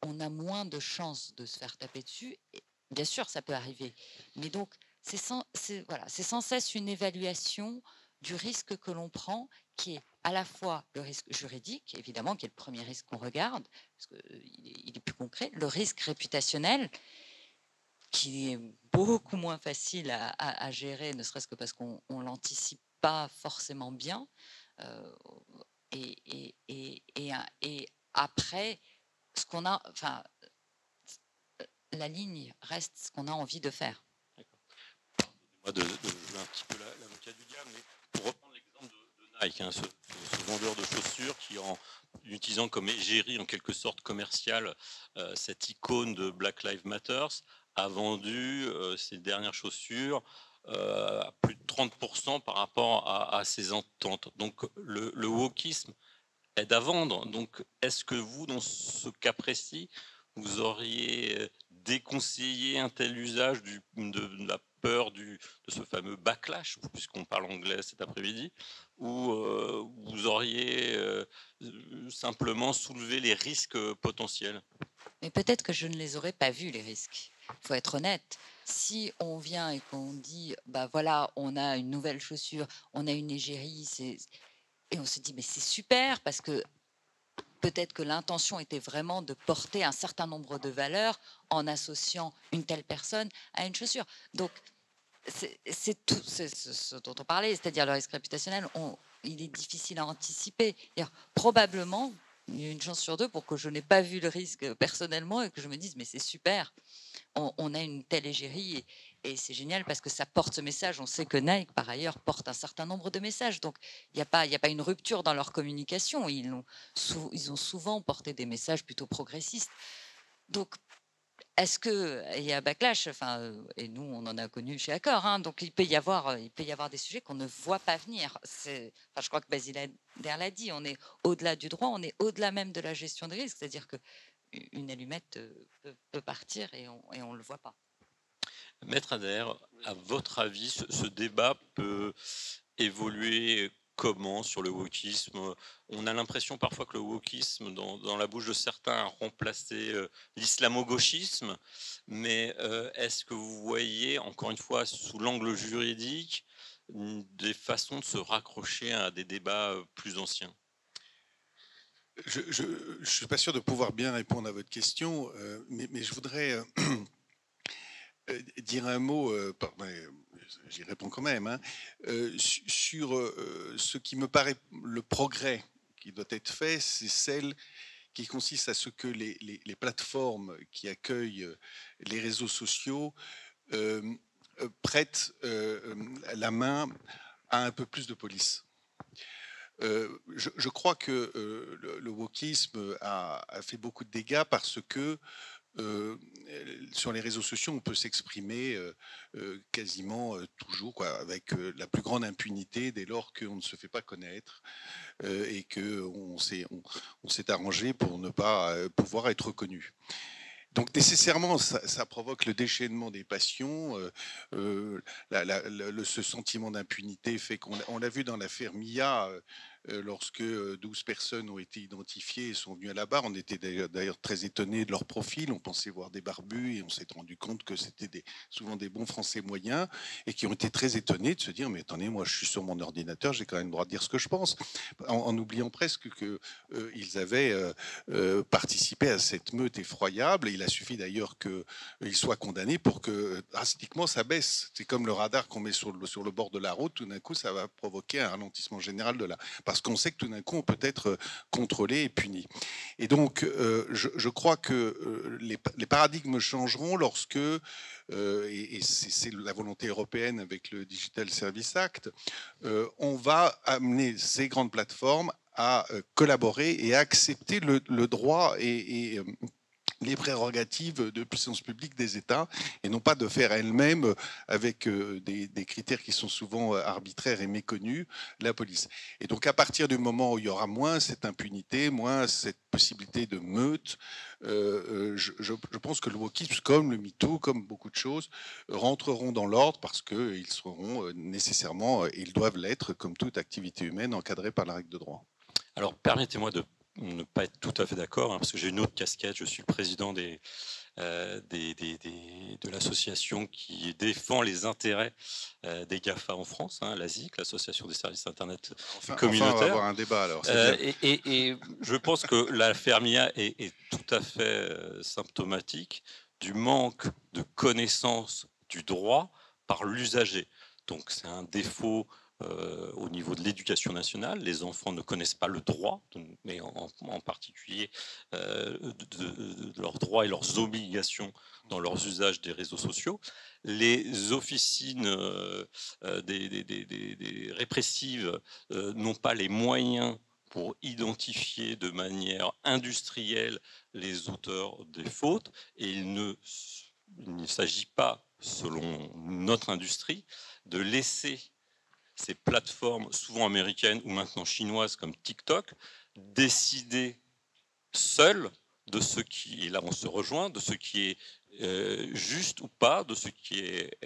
on a moins de chances de se faire taper dessus. Et bien sûr, ça peut arriver. Mais donc, c'est sans cesse une évaluation du risque que l'on prend, qui est à la fois le risque juridique, évidemment, qui est le premier risque qu'on regarde, parce qu'il est plus concret, le risque réputationnel, qui est beaucoup moins facile à gérer, ne serait-ce que parce qu'on l'anticipe pas forcément bien. Et après, ce qu'on a, enfin, la ligne reste ce qu'on a envie de faire. Moi, de jouer un petit peu l'avocat du diable, mais pour reprendre l'exemple de Nike, hein, ce vendeur de chaussures qui, en utilisant comme égérie en quelque sorte commerciale cette icône de Black Lives Matter, a vendu ses dernières chaussures à plus de 30% par rapport à ses ententes. Donc le wokisme aide à vendre. Donc est-ce que vous, dans ce cas précis, vous auriez déconseillé un tel usage de la peur de ce fameux backlash, puisqu'on parle anglais cet après-midi, ou vous auriez simplement soulevé les risques potentiels? Mais peut-être que je ne les aurais pas vus, les risques. Il faut être honnête. Si on vient et qu'on dit, bah voilà, on a une nouvelle chaussure, on a une égérie, et on se dit, mais c'est super, parce que peut-être que l'intention était vraiment de porter un certain nombre de valeurs en associant une telle personne à une chaussure. Donc, c'est tout ce dont on parlait, c'est-à-dire le risque réputationnel, il est difficile à anticiper. Probablement, il y a une chance sur deux pour que je n'ai pas vu le risque personnellement et que je me dise, mais c'est super, on a une telle égérie et c'est génial parce que ça porte ce message. On sait que Nike, par ailleurs, porte un certain nombre de messages. Donc, il n'y a pas une rupture dans leur communication. Ils ont souvent porté des messages plutôt progressistes. Donc, est-ce qu'il y a backlash? Et nous, on en a connu chez Accor. Hein, donc, il peut y avoir des sujets qu'on ne voit pas venir. Je crois que Basile l'a dit. On est au-delà du droit, on est au-delà même de la gestion des risques. C'est-à-dire qu'une allumette peut partir et on ne le voit pas. Maître Adair, à votre avis, ce débat peut évoluer comment sur le wokisme? On a l'impression parfois que le wokisme, dans la bouche de certains, a remplacé l'islamo-gauchisme, mais est-ce que vous voyez, encore une fois, sous l'angle juridique, des façons de se raccrocher à des débats plus anciens? Je ne suis pas sûr de pouvoir bien répondre à votre question, mais je voudrais dire un mot, j'y réponds quand même, hein, sur ce qui me paraît le progrès qui doit être fait, c'est celle qui consiste à ce que les plateformes qui accueillent les réseaux sociaux prêtent la main à un peu plus de police. Je crois que le wokisme a fait beaucoup de dégâts parce que sur les réseaux sociaux, on peut s'exprimer quasiment toujours, quoi, avec la plus grande impunité dès lors qu'on ne se fait pas connaître et qu'on s'est arrangé pour ne pas pouvoir être reconnu. Donc nécessairement, ça provoque le déchaînement des passions. Ce sentiment d'impunité fait qu'on l'a vu dans l'affaire Mia, lorsque 12 personnes ont été identifiées et sont venues à la barre. On était d'ailleurs très étonnés de leur profil. On pensait voir des barbus et on s'est rendu compte que c'était souvent des bons Français moyens et qui ont été très étonnés de se dire, mais attendez, moi je suis sur mon ordinateur, j'ai quand même le droit de dire ce que je pense, en oubliant presque qu'ils avaient participé à cette meute effroyable. Et il a suffi d'ailleurs qu'ils soient condamnés pour que drastiquement ça baisse. C'est comme le radar qu'on met sur le bord de la route, tout d'un coup ça va provoquer un ralentissement général de la... parce qu'on sait que tout d'un coup, on peut être contrôlé et puni. Et donc, je crois que les paradigmes changeront lorsque, et c'est la volonté européenne avec le Digital Service Act, on va amener ces grandes plateformes à collaborer et à accepter le droit et les prérogatives de puissance publique des États, et non pas de faire elles-mêmes, avec des critères qui sont souvent arbitraires et méconnus, la police. Et donc à partir du moment où il y aura moins cette impunité, moins cette possibilité de meute, je pense que le wokisme, comme le MeToo, comme beaucoup de choses, rentreront dans l'ordre parce qu'ils seront nécessairement, et ils doivent l'être, comme toute activité humaine, encadrés par la règle de droit. Alors, permettez-moi de ne pas être tout à fait d'accord, parce que j'ai une autre casquette. Je suis le président de l'association qui défend les intérêts des GAFA en France, l'ASIC, l'Association des services Internet communautaires. On va avoir un débat alors. Et je pense que l'affaire Mia est tout à fait symptomatique du manque de connaissance du droit par l'usager. Donc c'est un défaut au niveau de l'éducation nationale. Les enfants ne connaissent pas le droit, mais en particulier de leurs droits et leurs obligations dans leurs usages des réseaux sociaux. Les officines des répressives n'ont pas les moyens pour identifier de manière industrielle les auteurs des fautes, et il ne s'agit pas, selon notre industrie, de laisser ces plateformes souvent américaines ou maintenant chinoises comme TikTok décider seules de ce qui, et là on se rejoint, de ce qui est juste ou pas, de ce qui est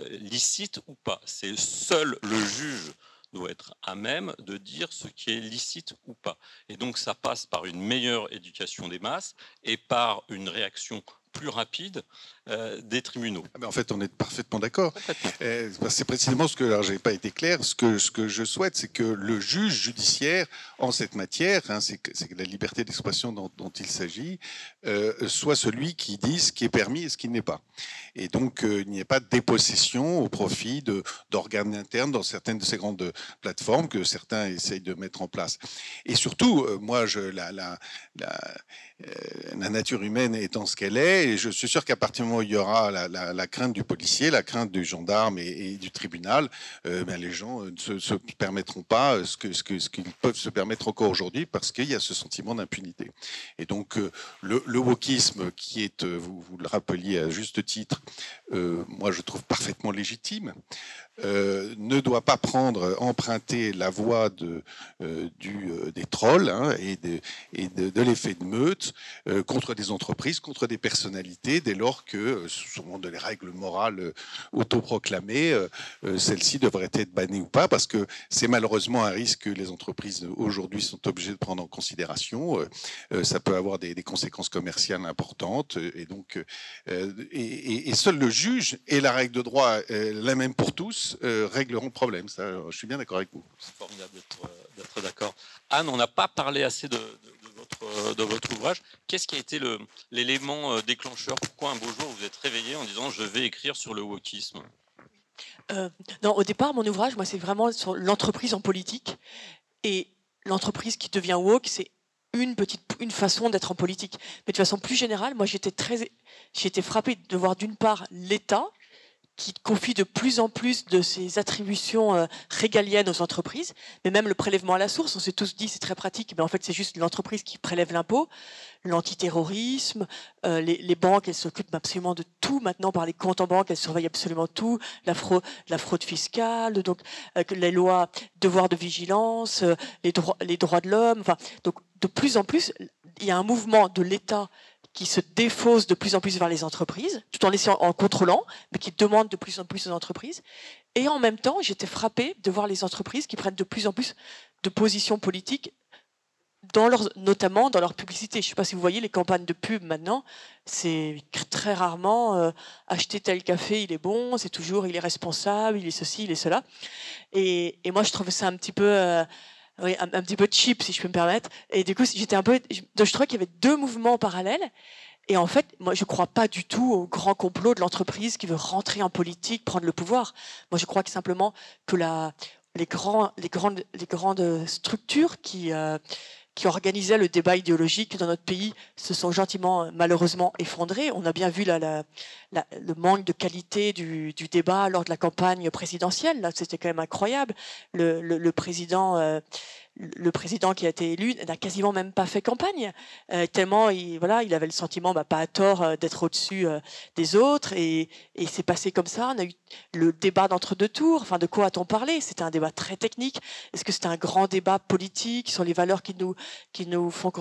licite ou pas. C'est seul le juge doit être à même de dire ce qui est licite ou pas. Et donc ça passe par une meilleure éducation des masses et par une réaction plus rapide des tribunaux. En fait, on est parfaitement d'accord. C'est précisément ce que, alors j'ai pas été clair, ce que je souhaite, c'est que le juge judiciaire en cette matière, c'est la liberté d'expression dont il s'agit, soit celui qui dit ce qui est permis et ce qui n'est pas. Et donc, il n'y ait pas de dépossession au profit d'organes internes dans certaines de ces grandes plateformes que certains essayent de mettre en place. Et surtout, moi, la nature humaine étant ce qu'elle est, et je suis sûr qu'à partir du moment où il y aura la crainte du policier, la crainte du gendarme et du tribunal, les gens ne se permettront pas ce qu'ils peuvent se permettre encore aujourd'hui parce qu'il y a ce sentiment d'impunité. Et donc le wokisme qui est, vous le rappeliez à juste titre, moi je trouve parfaitement légitime, ne doit pas emprunter la voie des trolls et de l'effet de meute contre des entreprises, contre des personnalités, dès lors que, selon des règles morales autoproclamées, celles-ci devraient être bannies ou pas, parce que c'est malheureusement un risque que les entreprises aujourd'hui sont obligées de prendre en considération. Ça peut avoir des conséquences commerciales importantes, et donc et seul le juge et la règle de droit, la même pour tous, régleront le problème. Ça, je suis bien d'accord avec vous. C'est formidable d'être d'accord. Anne, on n'a pas parlé assez de votre ouvrage. Qu'est-ce qui a été l'élément déclencheur? Pourquoi un beau jour vous êtes réveillé en disant je vais écrire sur le wokisme? Non, au départ, mon ouvrage, moi, c'est vraiment sur l'entreprise en politique. Et l'entreprise qui devient woke, c'est une façon d'être en politique. Mais de façon plus générale, moi, j'ai été frappée de voir d'une part l'État qui confie de plus en plus de ses attributions régaliennes aux entreprises, mais même le prélèvement à la source, on s'est tous dit c'est très pratique, mais en fait c'est juste l'entreprise qui prélève l'impôt, l'antiterrorisme, les banques, elles s'occupent absolument de tout maintenant par les comptes en banque, elles surveillent absolument tout, la fraude fiscale, donc les lois, devoirs de vigilance, les droits de l'homme, enfin, donc de plus en plus, il y a un mouvement de l'État qui se défausse de plus en plus vers les entreprises, tout en contrôlant, mais qui demande de plus en plus aux entreprises. Et en même temps, j'étais frappée de voir les entreprises qui prennent de plus en plus de positions politiques, notamment dans leur publicité. Je ne sais pas si vous voyez les campagnes de pub maintenant, c'est très rarement acheter tel café, il est bon, c'est toujours il est responsable, il est ceci, il est cela. Et moi, je trouve ça un petit peu... Oui, un petit peu cheap, si je peux me permettre. Et du coup, je trouvais qu'il y avait deux mouvements parallèles. Et en fait, moi, je ne crois pas du tout au grand complot de l'entreprise qui veut rentrer en politique, prendre le pouvoir. Moi, je crois que simplement que les grandes structures qui organisaient le débat idéologique dans notre pays se sont gentiment, malheureusement, effondrées. On a bien vu le manque de qualité du débat lors de la campagne présidentielle. Là, c'était quand même incroyable. Le président qui a été élu n'a quasiment même pas fait campagne, tellement il avait le sentiment, pas à tort, d'être au-dessus des autres, et c'est passé comme ça. On a eu le débat d'entre-deux tours. Enfin, de quoi a-t-on parlé? C'était un débat très technique. Est-ce que c'était un grand débat politique sur les valeurs qui nous font,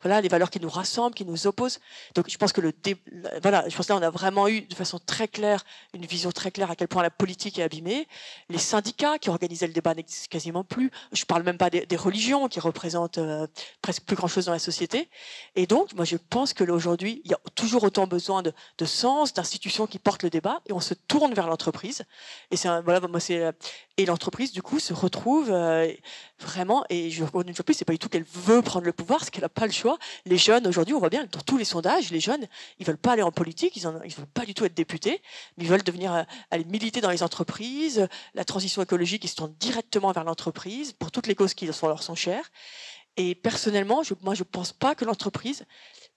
les valeurs qui nous rassemblent, qui nous opposent? Donc, je pense que je pense que là, on a vraiment eu de façon très claire une vision très claire à quel point la politique est abîmée. Les syndicats qui organisaient le débat n'existent quasiment plus. Je parle même pas des religions qui représentent presque plus grand-chose dans la société. Et donc, moi, je pense que aujourd'hui, il y a toujours autant besoin de sens, d'institutions qui portent le débat, et on se tourne vers l'entreprise. Et l'entreprise, du coup, se retrouve vraiment, et une fois de plus, c'est pas du tout qu'elle veut prendre le pouvoir, c'est qu'elle n'a pas le choix. Les jeunes, aujourd'hui, on voit bien, dans tous les sondages, les jeunes, ils veulent pas aller en politique, ils veulent pas du tout être députés, mais ils veulent devenir, aller militer dans les entreprises. La transition écologique, ils se tournent directement vers l'entreprise pour toutes les causes qui leur sont chères. Et personnellement, moi, je pense pas que l'entreprise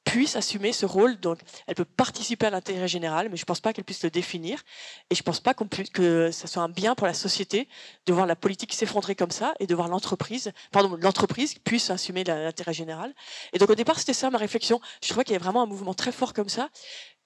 puisse assumer ce rôle. Donc, elle peut participer à l'intérêt général, mais je ne pense pas qu'elle puisse le définir. Et je ne pense pas que ça soit un bien pour la société de voir la politique s'effondrer comme ça et de voir l'entreprise puisse assumer l'intérêt général. Et donc, au départ, c'était ça ma réflexion. Je trouvais qu'il y avait vraiment un mouvement très fort comme ça.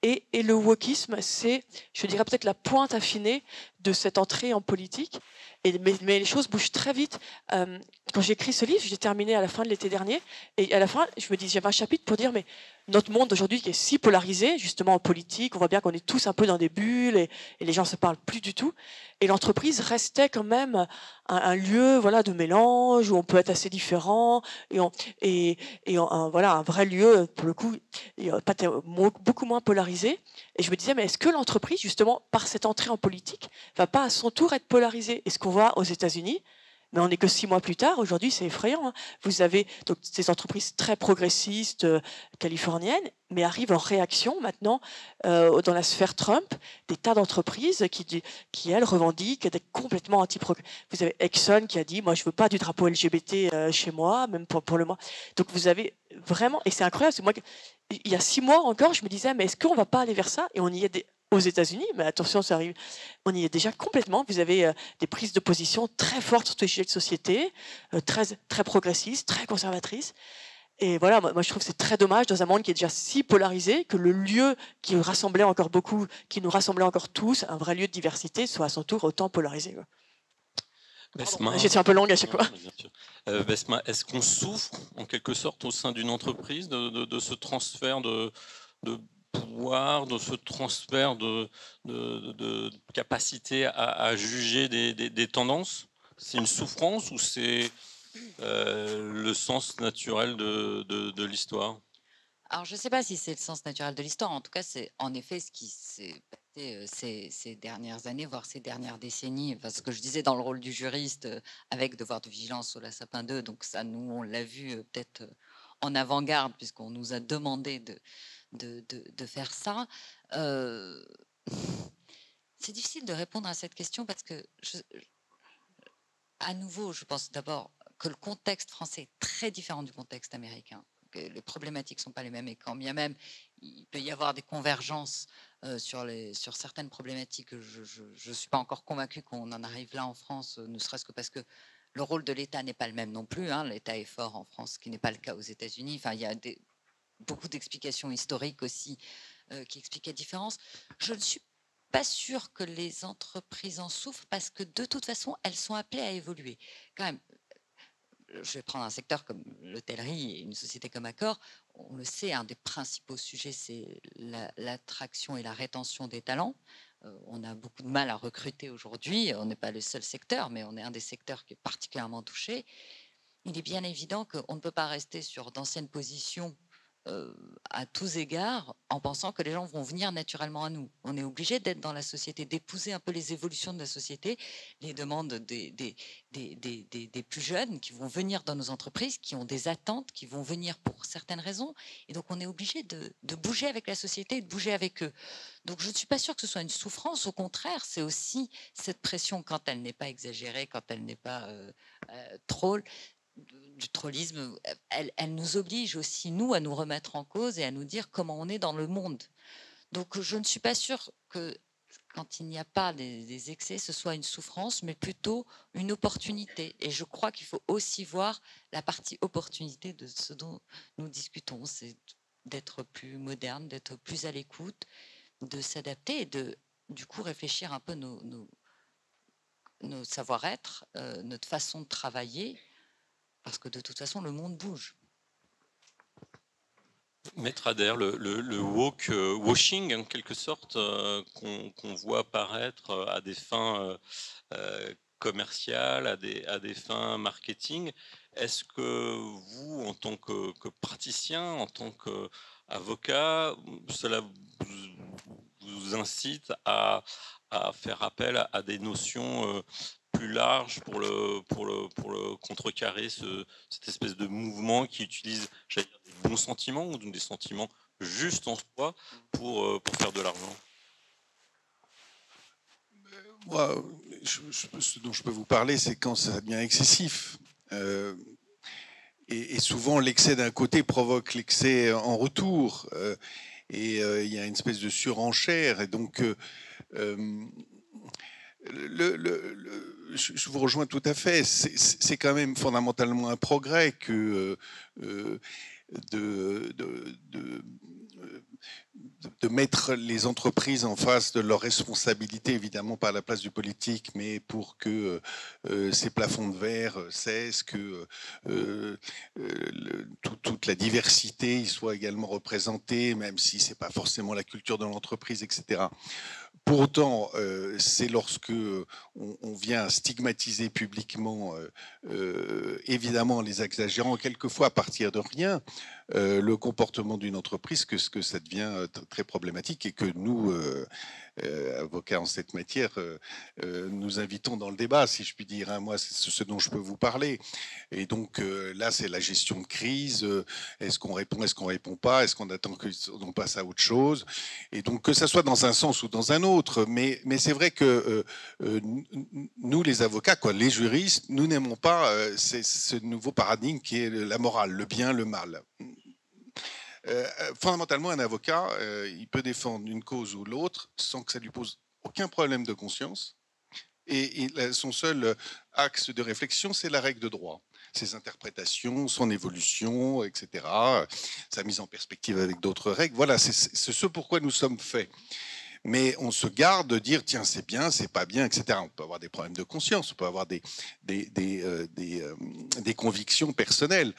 Et le wokisme, c'est, je dirais, peut-être la pointe affinée de cette entrée en politique. Mais les choses bougent très vite. Quand j'ai écrit ce livre, j'ai terminé à la fin de l'été dernier, et à la fin, je me dis, j'avais un chapitre pour dire, mais notre monde aujourd'hui qui est si polarisé, justement en politique, on voit bien qu'on est tous un peu dans des bulles, et les gens se parlent plus du tout. Et l'entreprise restait quand même un lieu, de mélange où on peut être assez différent, un vrai lieu, pour le coup, beaucoup moins polarisé. Et je me disais, mais est-ce que l'entreprise, justement, par cette entrée en politique, va pas à son tour être polarisée? Et ce qu'on voit aux États-Unis, mais on n'est que 6 mois plus tard, aujourd'hui c'est effrayant. Vous avez donc ces entreprises très progressistes californiennes, mais arrivent en réaction maintenant dans la sphère Trump, des tas d'entreprises qui elles revendiquent d'être complètement anti-progrès. Vous avez Exxon qui a dit, moi je veux pas du drapeau LGBT chez moi, même pour le mois. Donc vous avez vraiment, et c'est incroyable, parce que moi, il y a 6 mois encore, je me disais, mais est-ce qu'on va pas aller vers ça? Et on y est aux États-Unis, mais attention, ça arrive. On y est déjà complètement. Vous avez des prises de position très fortes sur tous les sujets de société, très, très progressistes, très conservatrices. Et voilà, moi je trouve que c'est très dommage dans un monde qui est déjà si polarisé que le lieu qui rassemblait encore beaucoup, qui nous rassemblait encore tous, un vrai lieu de diversité, soit à son tour autant polarisé. J'étais un peu longue à chaque fois. Besma, est-ce qu'on souffre en quelque sorte au sein d'une entreprise de ce transfert de pouvoir, de ce transfert de capacité à juger des tendances? C'est une souffrance ou c'est le sens naturel de l'histoire? Alors, je ne sais pas si c'est le sens naturel de l'histoire. En tout cas, c'est en effet ce qui s'est passé ces dernières années, voire ces dernières décennies. Enfin, ce que je disais dans le rôle du juriste, avec devoir de vigilance sur la Sapin 2. Donc ça, nous, on l'a vu peut-être en avant-garde, puisqu'on nous a demandé de faire ça. C'est difficile de répondre à cette question parce que, à nouveau, je pense d'abord que le contexte français est très différent du contexte américain. Que les problématiques ne sont pas les mêmes, et quand bien même il peut y avoir des convergences sur certaines problématiques, je ne suis pas encore convaincue qu'on en arrive là en France, ne serait-ce que parce que le rôle de l'État n'est pas le même non plus. L'État est fort en France, ce qui n'est pas le cas aux États-Unis. Enfin, il y a beaucoup d'explications historiques aussi qui expliquent la différence. Je ne suis pas sûre que les entreprises en souffrent parce que de toute façon, elles sont appelées à évoluer. Quand même, je vais prendre un secteur comme l'hôtellerie et une société comme Accor. On le sait, un des principaux sujets, c'est l'attraction et la rétention des talents. On a beaucoup de mal à recruter aujourd'hui. On n'est pas le seul secteur, mais on est un des secteurs qui est particulièrement touché. Il est bien évident qu'on ne peut pas rester sur d'anciennes positions à tous égards en pensant que les gens vont venir naturellement à nous. On est obligé d'être dans la société, d'épouser un peu les évolutions de la société, les demandes des plus jeunes qui vont venir dans nos entreprises, qui ont des attentes, qui vont venir pour certaines raisons. Et donc, on est obligé de bouger avec la société et de bouger avec eux. Donc, je ne suis pas sûre que ce soit une souffrance. Au contraire, c'est aussi cette pression, quand elle n'est pas exagérée, quand elle n'est pas troll, du trollisme, elle nous oblige aussi, nous, à nous remettre en cause et à nous dire comment on est dans le monde. Donc, je ne suis pas sûre que quand il n'y a pas des excès, ce soit une souffrance, mais plutôt une opportunité. Et je crois qu'il faut aussi voir la partie opportunité de ce dont nous discutons, c'est d'être plus moderne, d'être plus à l'écoute, de s'adapter et de, du coup, réfléchir un peu nos savoir-être, notre façon de travailler, parce que de toute façon, le monde bouge. Maître Adair, le washing, en quelque sorte, qu'on voit apparaître à des fins commerciales, à des fins marketing, est-ce que vous, en tant que praticien, en tant qu'avocat, cela vous incite à faire appel à des notions plus larges pour le contrecarrer cette espèce de mouvement qui utilise, j'allais dire, des bons sentiments ou des sentiments juste en soi pour faire de l'argent? Moi, ce dont je peux vous parler, c'est quand ça devient excessif. Et souvent, l'excès d'un côté provoque l'excès en retour. Et il y a une espèce de surenchère. Et donc, je vous rejoins tout à fait. C'est quand même fondamentalement un progrès que de mettre les entreprises en face de leurs responsabilités, évidemment pas à la place du politique, mais pour que ces plafonds de verre cessent, que toute la diversité y soit également représentée, même si c'est pas forcément la culture de l'entreprise, etc. Pour autant, c'est lorsque on vient stigmatiser publiquement, évidemment les exagérants, quelquefois à partir de rien, le comportement d'une entreprise, que ça devient très problématique et que nous, avocats en cette matière, nous invitons dans le débat, si je puis dire. Hein. Moi, c'est ce dont je peux vous parler. Et donc là, c'est la gestion de crise. Est-ce qu'on répond, est-ce qu'on répond pas? Est-ce qu'on attend qu'on passe à autre chose? Et donc, que ça soit dans un sens ou dans un autre. Mais c'est vrai que nous, les avocats, quoi, les juristes, nous n'aimons pas ce nouveau paradigme qui est la morale, le bien, le mal. Fondamentalement, un avocat, il peut défendre une cause ou l'autre sans que ça lui pose aucun problème de conscience. Et son seul axe de réflexion, c'est la règle de droit, ses interprétations, son évolution, etc., sa mise en perspective avec d'autres règles. Voilà, c'est ce pourquoi nous sommes faits. Mais on se garde de dire, tiens, c'est bien, c'est pas bien, etc. On peut avoir des problèmes de conscience, on peut avoir des convictions personnelles.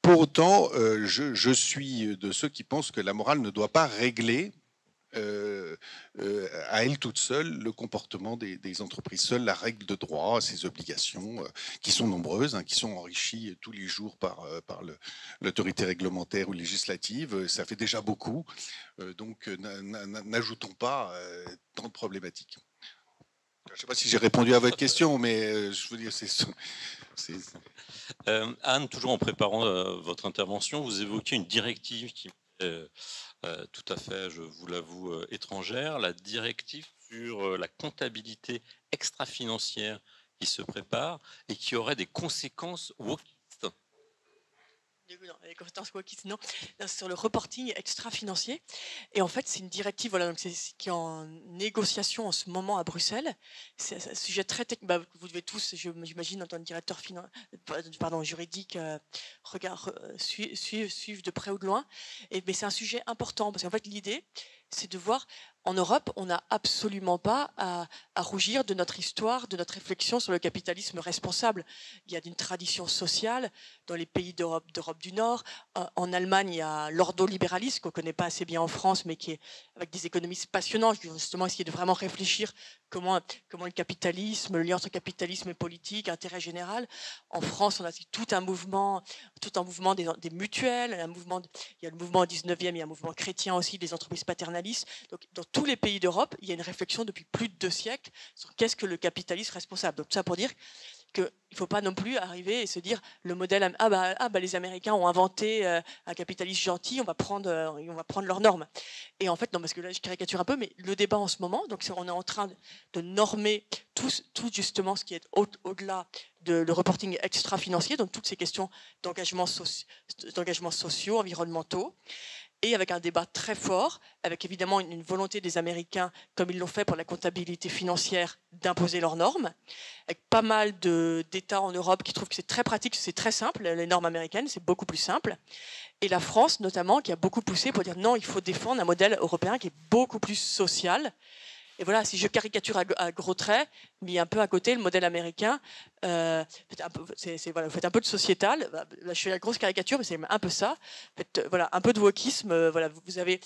Pour autant, je suis de ceux qui pensent que la morale ne doit pas régler à elle toute seule le comportement des entreprises. Seule la règle de droit, ses obligations, qui sont nombreuses, hein, qui sont enrichies tous les jours par l'autorité réglementaire ou législative, ça fait déjà beaucoup. Donc n'ajoutons pas tant de problématiques. Je ne sais pas si j'ai répondu à votre question, mais je veux dire, c'est... Anne, toujours en préparant votre intervention, vous évoquez une directive qui tout à fait, je vous l'avoue, étrangère, la directive sur la comptabilité extra-financière qui se prépare et qui aurait des conséquences wokistes. Non, les compétences wokistes, non. Sur le reporting extra-financier. Et en fait, c'est une directive voilà, donc qui est en négociation en ce moment à Bruxelles. C'est un sujet très technique. Bah, vous devez tous, j'imagine, en tant que directeur juridique, suivre de près ou de loin. Mais c'est un sujet important parce qu'en fait, l'idée, c'est de voir, en Europe, on n'a absolument pas à rougir de notre histoire, de notre réflexion sur le capitalisme responsable. Il y a une tradition sociale dans les pays d'Europe du Nord. En Allemagne, il y a l'ordolibéralisme qu'on ne connaît pas assez bien en France, mais qui est avec des économistes passionnants, qui vont justement essayer de vraiment réfléchir comment le capitalisme, le lien entre capitalisme et politique, intérêt général. En France, on a tout un mouvement, tout un mouvement des mutuelles, il y a le mouvement au 19e, il y a un mouvement chrétien aussi, des entreprises paternalistes. Donc, dans tous les pays d'Europe, il y a une réflexion depuis plus de 2 siècles sur qu'est-ce que le capitalisme responsable. Donc, tout ça pour dire qu'il ne faut pas non plus arriver et se dire le modèle les Américains ont inventé un capitalisme gentil, on va prendre leurs normes. Et en fait, non, parce que là je caricature un peu, mais le débat en ce moment, donc on est en train de normer tout justement ce qui est au-delà de le reporting extra-financier, donc toutes ces questions d'engagement sociaux, environnementaux, et avec un débat très fort, avec évidemment une volonté des Américains, comme ils l'ont fait pour la comptabilité financière, d'imposer leurs normes, avec pas mal d'États en Europe qui trouvent que c'est très pratique, c'est très simple, les normes américaines, c'est beaucoup plus simple, et la France notamment, qui a beaucoup poussé pour dire non, il faut défendre un modèle européen qui est beaucoup plus social. Et voilà, si je caricature à gros traits, mis un peu à côté, le modèle américain, voilà, vous faites un peu de sociétal. Là, je fais la grosse caricature, mais c'est un peu ça. Faites, voilà, un peu de wokisme. Voilà, vous avez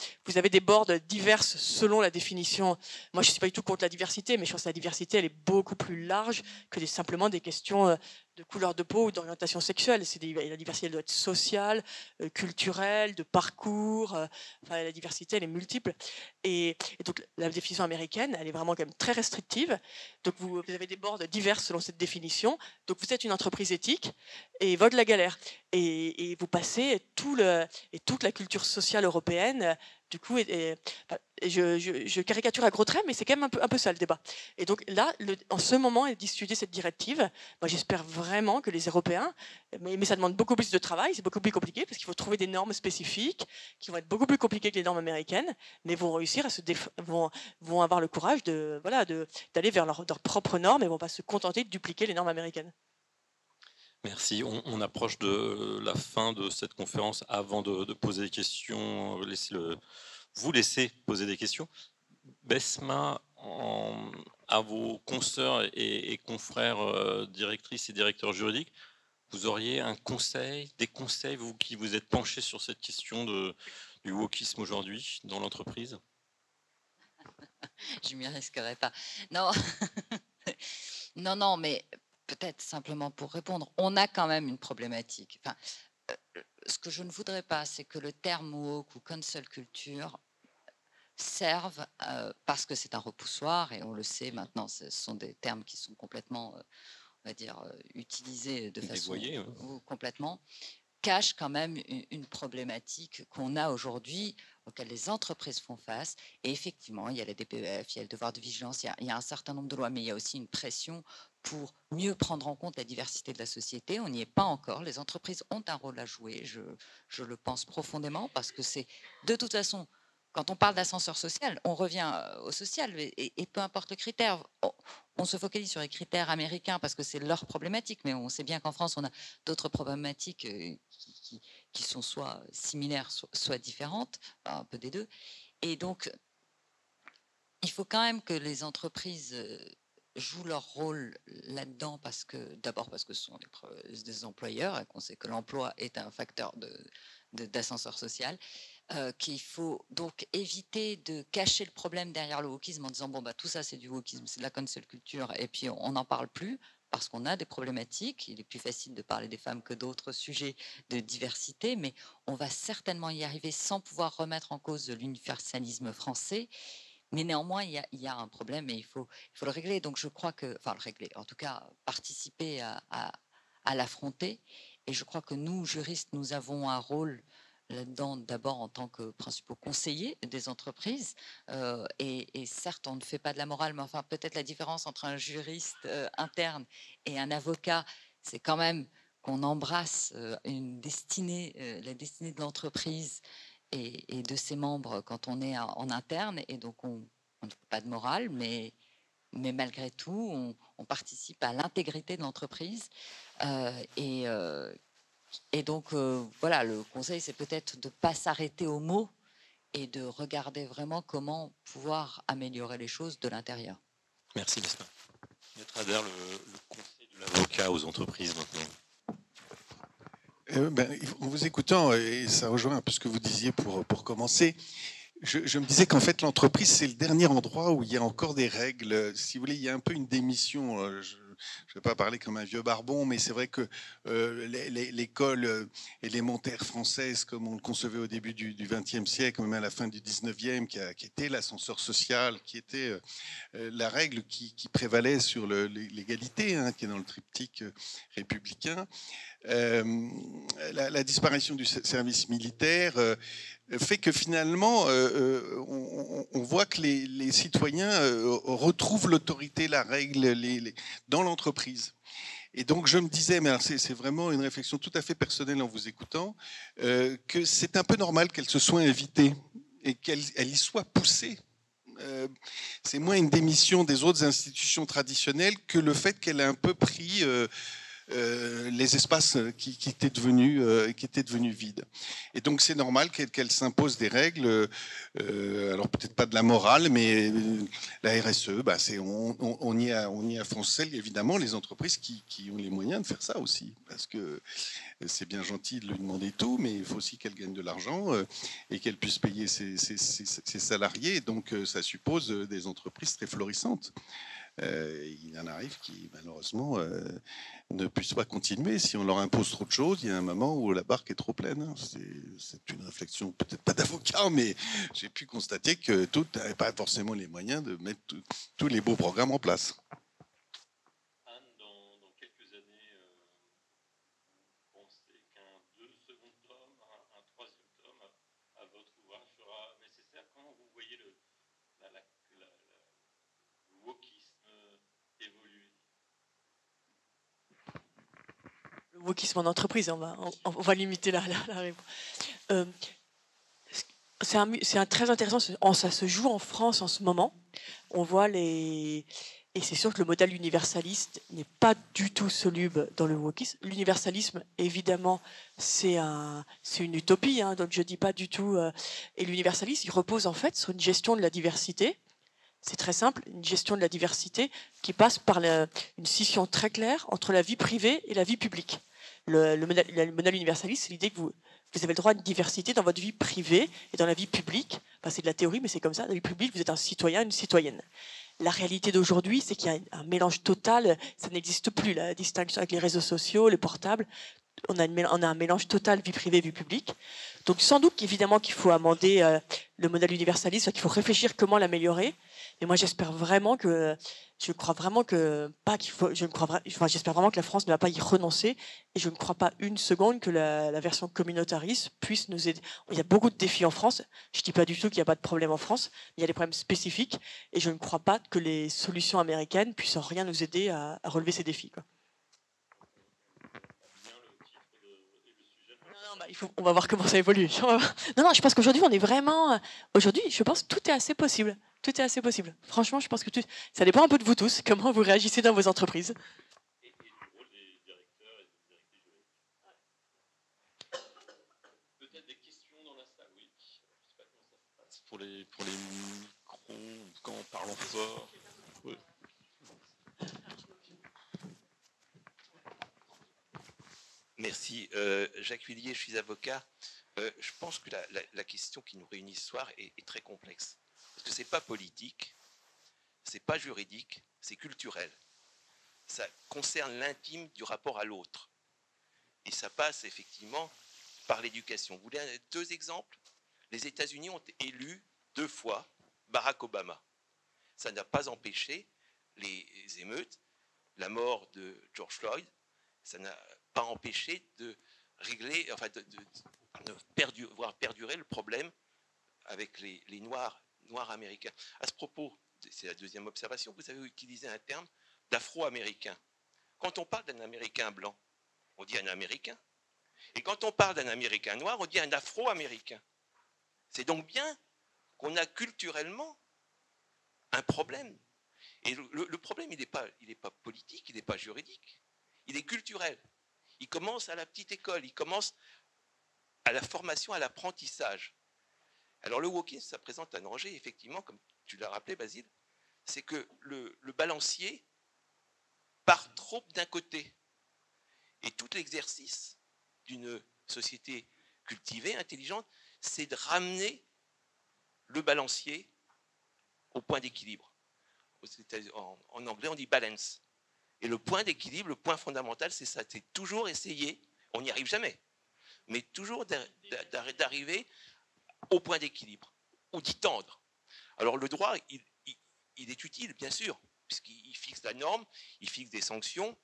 des bords diverses selon la définition. Moi, je ne suis pas du tout contre la diversité, mais je pense que la diversité, elle est beaucoup plus large que simplement des questions de couleur de peau ou d'orientation sexuelle. La diversité, elle doit être sociale, culturelle, de parcours. Enfin, la diversité, elle est multiple. Et donc, la définition américaine, elle est vraiment quand même très restrictive. Donc, vous avez des bords divers selon cette définition. Donc, vous êtes une entreprise éthique et vote la galère. Et vous passez toute la culture sociale européenne. Du coup, je caricature à gros traits, mais c'est quand même un peu ça le débat. Et donc là, en ce moment, d'étudier cette directive, moi j'espère vraiment que les Européens, mais ça demande beaucoup plus de travail, c'est beaucoup plus compliqué parce qu'il faut trouver des normes spécifiques qui vont être beaucoup plus compliquées que les normes américaines, mais vont réussir vont avoir le courage d'aller vers leurs propres normes et vont pas se contenter de dupliquer les normes américaines. Merci. On approche de la fin de cette conférence. Avant de poser des questions, vous laissez poser des questions. Besma, à vos consoeurs et confrères directrices et directeurs juridiques, vous auriez des conseils, vous qui vous êtes penchés sur cette question du wokisme aujourd'hui dans l'entreprise? Je m'y risquerai pas. Non, non, mais peut-être simplement pour répondre, on a quand même une problématique. Enfin, ce que je ne voudrais pas, c'est que le terme woke ou cancel culture serve parce que c'est un repoussoir et on le sait maintenant, ce sont des termes qui sont complètement, on va dire, utilisés de façon complètement, cache quand même une problématique qu'on a aujourd'hui, auquel les entreprises font face. Et effectivement, il y a la DPEF, il y a le devoir de vigilance, il y a un certain nombre de lois, mais il y a aussi une pression pour mieux prendre en compte la diversité de la société. On n'y est pas encore. Les entreprises ont un rôle à jouer, je le pense profondément, parce que c'est de toute façon, quand on parle d'ascenseur social, on revient au social, et peu importe le critère. On se focalise sur les critères américains parce que c'est leur problématique, mais on sait bien qu'en France, on a d'autres problématiques qui sont soit similaires, soit différentes, un peu des deux. Et donc, il faut quand même que les entreprises jouent leur rôle là-dedans, d'abord parce que ce sont des employeurs et qu'on sait que l'emploi est un facteur d'ascenseur social. Qu'il faut donc éviter de cacher le problème derrière le wokisme en disant bon bah tout ça c'est du wokisme, c'est de la cancel culture et puis on n'en parle plus parce qu'on a des problématiques. Il est plus facile de parler des femmes que d'autres sujets de diversité, mais on va certainement y arriver sans pouvoir remettre en cause l'universalisme français. Mais néanmoins, il y a un problème et il faut le régler. Donc je crois que, enfin le régler, en tout cas participer à l'affronter. Et je crois que nous, juristes, nous avons un rôle là-dedans, d'abord en tant que principaux conseillers des entreprises. Et certes, on ne fait pas de la morale, mais enfin, peut-être la différence entre un juriste interne et un avocat, c'est quand même qu'on embrasse une destinée, la destinée de l'entreprise et de ses membres quand on est en interne. Et donc, on ne fait pas de morale, mais malgré tout, on participe à l'intégrité de l'entreprise. Et donc, voilà, le conseil, c'est peut-être de ne pas s'arrêter aux mots et de regarder vraiment comment pouvoir améliorer les choses de l'intérieur. Merci, Besma. Maître Adair, le conseil de l'avocat aux entreprises maintenant. En vous écoutant, et ça rejoint un peu ce que vous disiez pour commencer, je me disais qu'en fait, l'entreprise, c'est le dernier endroit où il y a encore des règles. Si vous voulez, il y a un peu une démission je vais pas parler comme un vieux barbon, mais c'est vrai que l'école élémentaire française, comme on le concevait au début du XXe siècle, même à la fin du XIXe, qui était l'ascenseur social, qui était la règle qui prévalait sur l'égalité, hein, qui est dans le triptyque républicain. La disparition du service militaire fait que finalement, on voit que les citoyens retrouvent l'autorité, la règle dans l'entreprise. Et donc je me disais, mais c'est vraiment une réflexion tout à fait personnelle en vous écoutant, que c'est un peu normal qu'elle se soit invitée et qu'elle y soit poussée. C'est moins une démission des autres institutions traditionnelles que le fait qu'elle a un peu pris les espaces qui étaient devenus vides. Et donc c'est normal qu'elle s'impose des règles, alors peut-être pas de la morale, mais la RSE, bah on y a foncé, évidemment, les entreprises qui ont les moyens de faire ça aussi, parce que c'est bien gentil de lui demander tout, mais il faut aussi qu'elle gagne de l'argent et qu'elle puisse payer ses salariés, donc ça suppose des entreprises très florissantes. Il en arrive qui, malheureusement, ne puissent pas continuer. Si on leur impose trop de choses, il y a un moment où la barque est trop pleine. C'est une réflexion, peut-être pas d'avocat, mais j'ai pu constater que tout n'avait pas forcément les moyens de mettre tous les beaux programmes en place. Anne, dans quelques années, vous pensez qu'un second tome, un troisième tome à votre ouvrage sera nécessaire? Comment vous voyez le wokisme évoluer? Le wokisme en entreprise, on va limiter la réponse. C'est très intéressant, ça se joue en France en ce moment. On voit et c'est sûr que le modèle universaliste n'est pas du tout soluble dans le wokisme. L'universalisme, évidemment, c'est une utopie, hein, donc je dis pas du tout. Et l'universalisme, il repose en fait sur une gestion de la diversité. C'est très simple, une gestion de la diversité qui passe par une scission très claire entre la vie privée et la vie publique. Le modèle universaliste, c'est l'idée que vous avez le droit à une diversité dans votre vie privée et dans la vie publique. Enfin, c'est de la théorie, mais c'est comme ça. Dans la vie publique, vous êtes un citoyen, une citoyenne. La réalité d'aujourd'hui, c'est qu'il y a un mélange total. Ça n'existe plus, la distinction avec les réseaux sociaux, les portables. On a un mélange total vie privée, vie publique. Donc, sans doute qu'évidemment qu'il faut amender le modèle universaliste, qu'il faut réfléchir comment l'améliorer. Mais moi, j'espère vraiment que j'espère vraiment que la France ne va pas y renoncer. Et je ne crois pas une seconde que la version communautariste puisse nous aider. Il y a beaucoup de défis en France. Je ne dis pas du tout qu'il n'y a pas de problème en France. Il y a des problèmes spécifiques. Et je ne crois pas que les solutions américaines puissent en rien nous aider à relever ces défis, quoi. On va voir comment ça évolue. Non, je pense qu'aujourd'hui, aujourd'hui, je pense que tout est assez possible. Tout est assez possible. Franchement, je pense que ça dépend un peu de vous tous, comment vous réagissez dans vos entreprises. Et du rôle des directeurs et des directrices juridiques. Peut-être des questions dans la salle, oui. Je ne sais pas comment ça se passe pour les micros, quand on parle fort. Oui. Merci. Jacques Huillier, je suis avocat. Je pense que la question qui nous réunit ce soir est très complexe. Parce que ce n'est pas politique, ce n'est pas juridique, c'est culturel. Ça concerne l'intime du rapport à l'autre. Et ça passe effectivement par l'éducation. Vous voulez deux exemples? Les États-Unis ont élu 2 fois Barack Obama. Ça n'a pas empêché les émeutes, la mort de George Floyd. Ça n'a pas empêché de régler, enfin voir perdurer le problème avec les noirs américains. À ce propos, c'est la deuxième observation, vous avez utilisé un terme d'afro-américain. Quand on parle d'un Américain blanc, on dit un Américain. Et quand on parle d'un Américain noir, on dit un afro-américain. C'est donc bien qu'on a culturellement un problème. Et le problème, il n'est pas politique, il n'est pas juridique, il est culturel. Il commence à la petite école, il commence à la formation, à l'apprentissage. Alors le wokisme, ça présente un danger, effectivement, comme tu l'as rappelé, Basile, c'est que le balancier part trop d'un côté. Et tout l'exercice d'une société cultivée, intelligente, c'est de ramener le balancier au point d'équilibre. En anglais, on dit balance. Et Et le point d'équilibre, le point fondamental, c'est ça. C'est toujours essayer, on n'y arrive jamais, mais toujours d'arriver au point d'équilibre, ou d'y tendre. Alors le droit, il est utile, bien sûr, puisqu'il fixe la norme, il fixe des sanctions.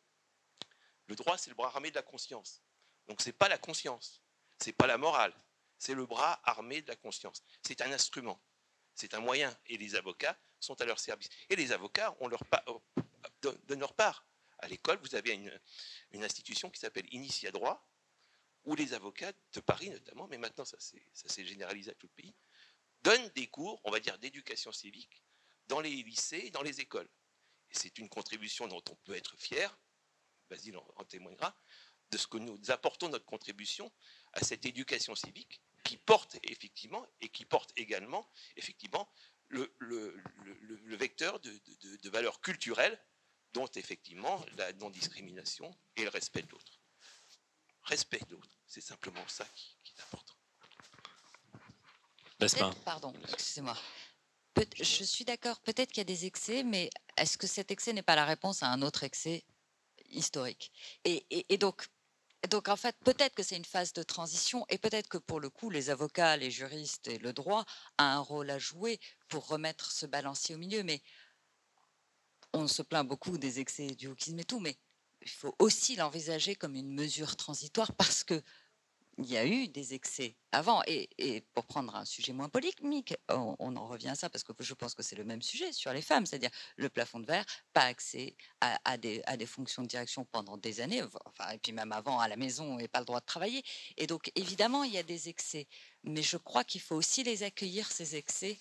Le droit, c'est le bras armé de la conscience. Donc ce n'est pas la conscience, ce n'est pas la morale, c'est le bras armé de la conscience. C'est un instrument, c'est un moyen, et les avocats sont à leur service. Et les avocats donnent leur part. À l'école, vous avez une institution qui s'appelle Initia Droit, où les avocats de Paris notamment, mais maintenant ça s'est généralisé à tout le pays, donnent des cours, on va dire, d'éducation civique dans les lycées et dans les écoles. Et c'est une contribution dont on peut être fier, Basile en témoignera, de ce que nous apportons notre contribution à cette éducation civique qui porte effectivement, et qui porte également effectivement le vecteur de valeurs culturelles dont effectivement la non-discrimination et le respect de l'autre. Respect de l'autre, c'est simplement ça qui est important. Pardon, excusez-moi. Je suis d'accord, peut-être qu'il y a des excès, mais est-ce que cet excès n'est pas la réponse à un autre excès historique ? Et donc, en fait, peut-être que c'est une phase de transition, et peut-être que pour le coup, les avocats, les juristes et le droit ont un rôle à jouer pour remettre ce balancier au milieu. Mais on se plaint beaucoup des excès du wokisme et tout, mais il faut aussi l'envisager comme une mesure transitoire parce que il y a eu des excès avant. Et pour prendre un sujet moins polémique, on en revient à ça parce que je pense que c'est le même sujet sur les femmes, c'est-à-dire le plafond de verre, pas accès à des fonctions de direction pendant des années, enfin, et puis même avant à la maison et pas le droit de travailler. Et donc évidemment, il y a des excès, mais je crois qu'il faut aussi les accueillir, ces excès,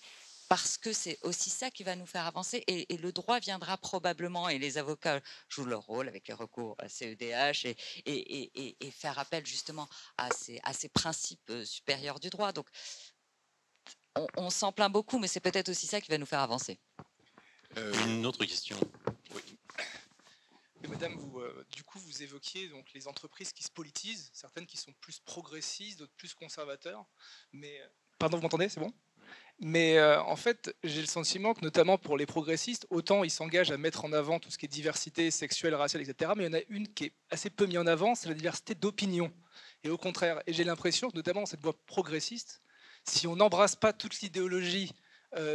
parce que c'est aussi ça qui va nous faire avancer. Et le droit viendra probablement, et les avocats jouent leur rôle avec les recours à CEDH et faire appel justement à ces principes supérieurs du droit. Donc, on s'en plaint beaucoup, mais c'est peut-être aussi ça qui va nous faire avancer. Une autre question. Oui. Mais madame, du coup, vous évoquiez donc les entreprises qui se politisent, certaines qui sont plus progressistes, d'autres plus conservateurs. Mais pardon, vous m'entendez, c'est bon ? Mais en fait, j'ai le sentiment que notamment pour les progressistes, autant ils s'engagent à mettre en avant tout ce qui est diversité sexuelle, raciale, etc. Mais il y en a une qui est assez peu mise en avant, c'est la diversité d'opinion. Et au contraire, et j'ai l'impression que notamment dans cette voie progressiste, si on n'embrasse pas toute l'idéologie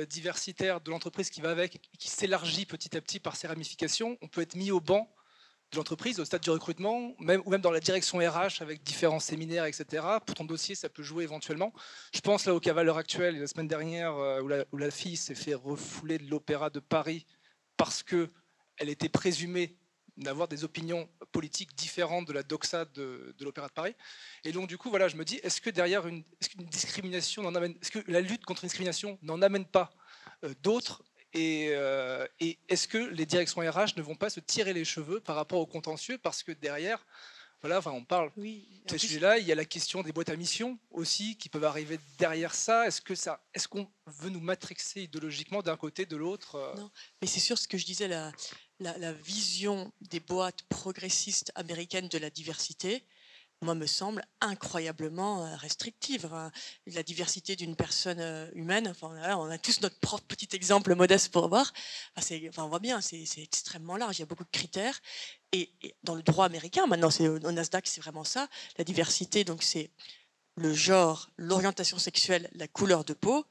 diversitaire de l'entreprise qui va avec, et qui s'élargit petit à petit par ses ramifications, on peut être mis au banc de l'entreprise, au stade du recrutement, ou même dans la direction RH avec différents séminaires, etc. Pour ton dossier, ça peut jouer éventuellement. Je pense là au cas valeur actuelle, la semaine dernière, où la fille s'est fait refouler de l'Opéra de Paris parce qu'elle était présumée d'avoir des opinions politiques différentes de la doxa de l'Opéra de Paris. Et donc du coup, voilà, je me dis, est-ce que derrière est-ce qu'une discrimination est-ce que la lutte contre une discrimination n'en amène pas d'autres ? Et est-ce que les directions RH ne vont pas se tirer les cheveux par rapport au contentieux, parce que derrière, voilà, enfin, on parle de ces sujets-là, il y a la question des boîtes à mission aussi qui peuvent arriver derrière ça. Est-ce qu'on veut nous matrixer idéologiquement d'un côté, de l'autre ? Non, mais c'est sûr ce que je disais, la vision des boîtes progressistes américaines de la diversité, moi, me semble incroyablement restrictive. La diversité d'une personne humaine, enfin, là, on a tous notre propre petit exemple modeste pour voir. Enfin, on voit bien, c'est extrêmement large, il y a beaucoup de critères. Et dans le droit américain, maintenant, au Nasdaq, c'est vraiment ça. La diversité, donc c'est le genre, l'orientation sexuelle, la couleur de peau.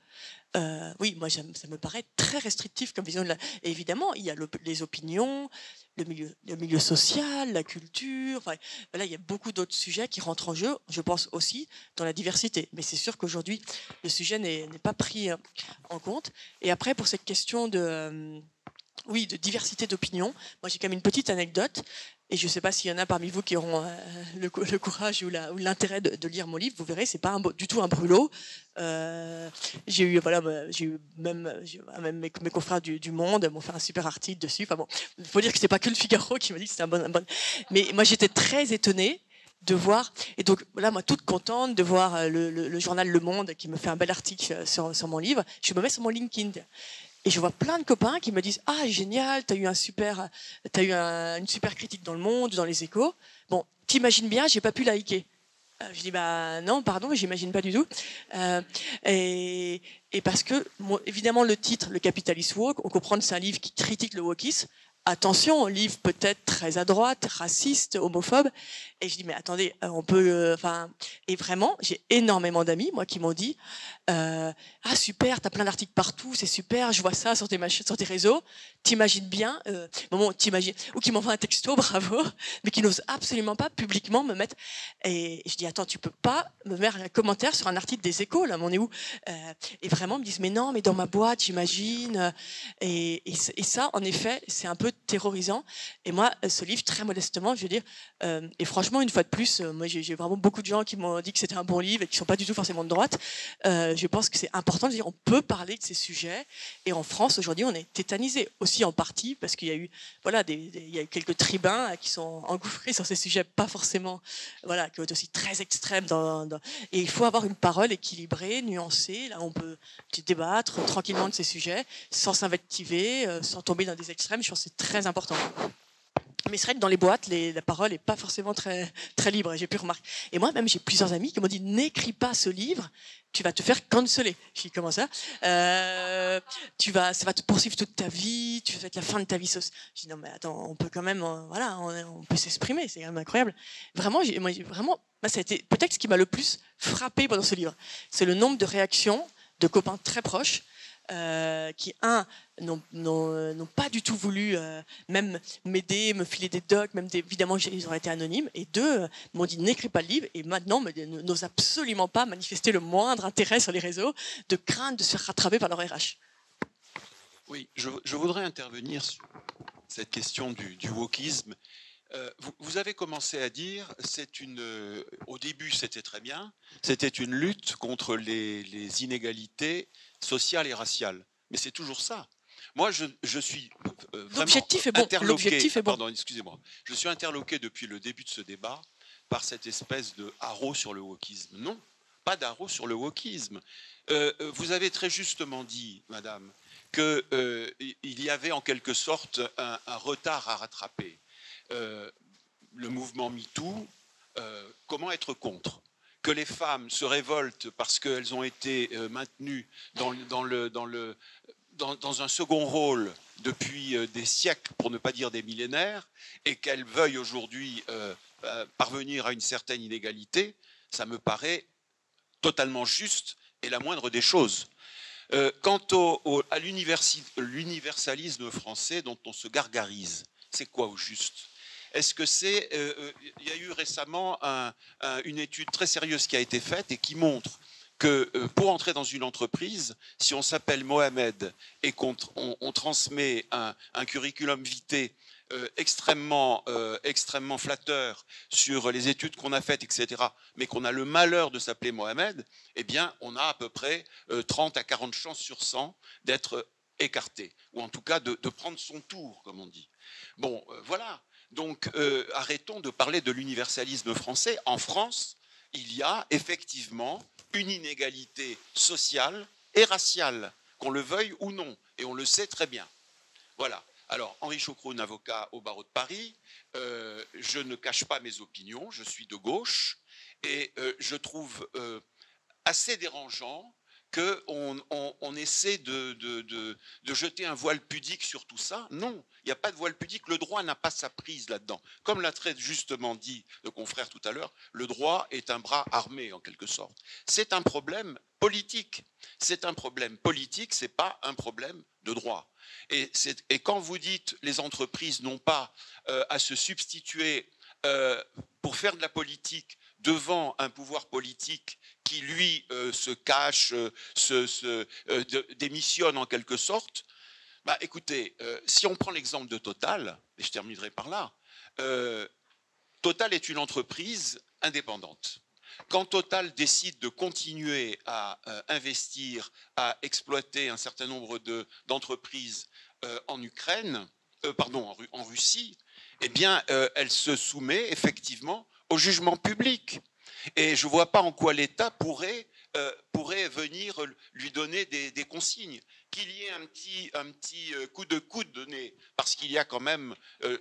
Oui, moi, ça me paraît très restrictif comme vision. Et évidemment, il y a les opinions, le milieu social, la culture. Enfin, voilà, il y a beaucoup d'autres sujets qui rentrent en jeu, je pense aussi, dans la diversité. Mais c'est sûr qu'aujourd'hui, le sujet n'est pas pris en compte. Et après, pour cette question de diversité d'opinion, moi, j'ai quand même une petite anecdote. Et je ne sais pas s'il y en a parmi vous qui auront le courage ou l'intérêt de lire mon livre. Vous verrez, c'est pas du tout un brûlot. J'ai eu même mes confrères du Monde m'ont fait un super article dessus. Enfin bon, il faut dire que c'est pas que le Figaro qui m'a dit que c'était un bon. Mais moi, j'étais très étonnée de voir, et donc là, moi, toute contente de voir le journal Le Monde qui me fait un bel article sur mon livre. Je me mets sur mon LinkedIn. Et je vois plein de copains qui me disent « Ah, génial, t'as eu une super critique dans Le Monde, dans Les Échos. Bon, t'imagines bien, j'ai pas pu liker. » Je dis « Bah non, pardon, j'imagine pas du tout. » Et parce que, évidemment, le titre, Le Capitalist Woke, on comprend que c'est un livre qui critique le wokisme. attention, livre peut-être très à droite, raciste, homophobe. Et je dis, mais attendez, on peut... et vraiment, j'ai énormément d'amis, moi, qui m'ont dit, ah super, t'as plein d'articles partout, c'est super, je vois ça sur tes réseaux, t'imagines bien, t'imagines, ou qui m'envoient un texto, bravo, mais qui n'osent absolument pas publiquement me mettre... Et je dis, attends, tu peux pas me mettre un commentaire sur un article des Échos, là, on est où? Et vraiment, ils me disent, mais non, mais dans ma boîte, j'imagine. Et ça, en effet, c'est un peu terrorisant. Et moi, ce livre, très modestement, je veux dire, et franchement, une fois de plus, moi, j'ai vraiment beaucoup de gens qui m'ont dit que c'était un bon livre et qui ne sont pas du tout forcément de droite. Je pense que c'est important de dire, on peut parler de ces sujets. Et en France, aujourd'hui, on est tétanisé aussi en partie parce qu'il y a eu, voilà, il y a eu quelques tribuns qui sont engouffrés sur ces sujets, pas forcément, voilà, qui sont aussi très extrêmes. Et il faut avoir une parole équilibrée, nuancée. Là, on peut débattre tranquillement de ces sujets sans s'invectiver, sans tomber dans des extrêmes. Je pense que c'est très important. Mais c'est vrai que dans les boîtes, la parole n'est pas forcément très, très libre, et j'ai pu remarquer. Et moi, même, j'ai plusieurs amis qui m'ont dit, n'écris pas ce livre, tu vas te faire canceller. Je dis, comment ça? Ça va te poursuivre toute ta vie, tu vas être la fin de ta vie sociale. Je dis, non, mais attends, on peut quand même, voilà, on peut s'exprimer, c'est quand même incroyable. Vraiment, moi, ça a été peut-être ce qui m'a le plus frappé pendant ce livre. C'est le nombre de réactions de copains très proches qui, n'ont pas du tout voulu même m'aider, me filer des docs, même évidemment ils auraient été anonymes, et deux, m'ont dit n'écris pas le livre, et maintenant n'osent absolument pas manifester le moindre intérêt sur les réseaux, de crainte de se faire rattraper par leur RH. Oui, je voudrais intervenir sur cette question du wokisme. Vous avez commencé à dire, au début c'était très bien, c'était une lutte contre les inégalités sociales et raciales. Mais c'est toujours ça. Moi, je suis vraiment l'objectif est bon. L'objectif est bon. Pardon, excusez-moi. Je suis interloqué depuis le début de ce débat par cette espèce de haro sur le wokisme. Non, pas d'haro sur le wokisme. Vous avez très justement dit, madame, qu'il y avait en quelque sorte un retard à rattraper. Le mouvement MeToo, comment être contre? Que les femmes se révoltent parce qu'elles ont été maintenues dans un second rôle depuis des siècles, pour ne pas dire des millénaires, et qu'elles veuillent aujourd'hui parvenir à une certaine inégalité, ça me paraît totalement juste et la moindre des choses. Quant à l'universalisme français dont on se gargarise, c'est quoi au juste? Est-ce que c'est... il y a eu récemment une étude très sérieuse qui a été faite et qui montre que pour entrer dans une entreprise, si on s'appelle Mohamed et qu'on transmet un curriculum vitae extrêmement flatteur sur les études qu'on a faites, etc., mais qu'on a le malheur de s'appeler Mohamed, eh bien, on a à peu près 30 à 40 chances sur 100 d'être écarté, ou en tout cas de prendre son tour, comme on dit. Bon, voilà. Donc, arrêtons de parler de l'universalisme français. En France, il y a effectivement une inégalité sociale et raciale, qu'on le veuille ou non, et on le sait très bien. Voilà. Alors, Henri Chocroun, avocat au barreau de Paris, je ne cache pas mes opinions, je suis de gauche, et je trouve assez dérangeant qu'on essaie de jeter un voile pudique sur tout ça. Non, il n'y a pas de voile pudique, le droit n'a pas sa prise là-dedans. Comme l'a très justement dit le confrère tout à l'heure, le droit est un bras armé en quelque sorte. C'est un problème politique. C'est un problème politique, ce n'est pas un problème de droit. Et quand vous dites les entreprises n'ont pas à se substituer pour faire de la politique devant un pouvoir politique qui, lui, se cache, démissionne en quelque sorte, bah, écoutez, si on prend l'exemple de Total, et je terminerai par là, Total est une entreprise indépendante. Quand Total décide de continuer à investir, à exploiter un certain nombre d'entreprises en Ukraine, en Russie, eh bien, elle se soumet effectivement au jugement public. Et je ne vois pas en quoi l'État pourrait venir lui donner des consignes. Qu'il y ait un petit coup de coude donné, parce qu'il y a quand même,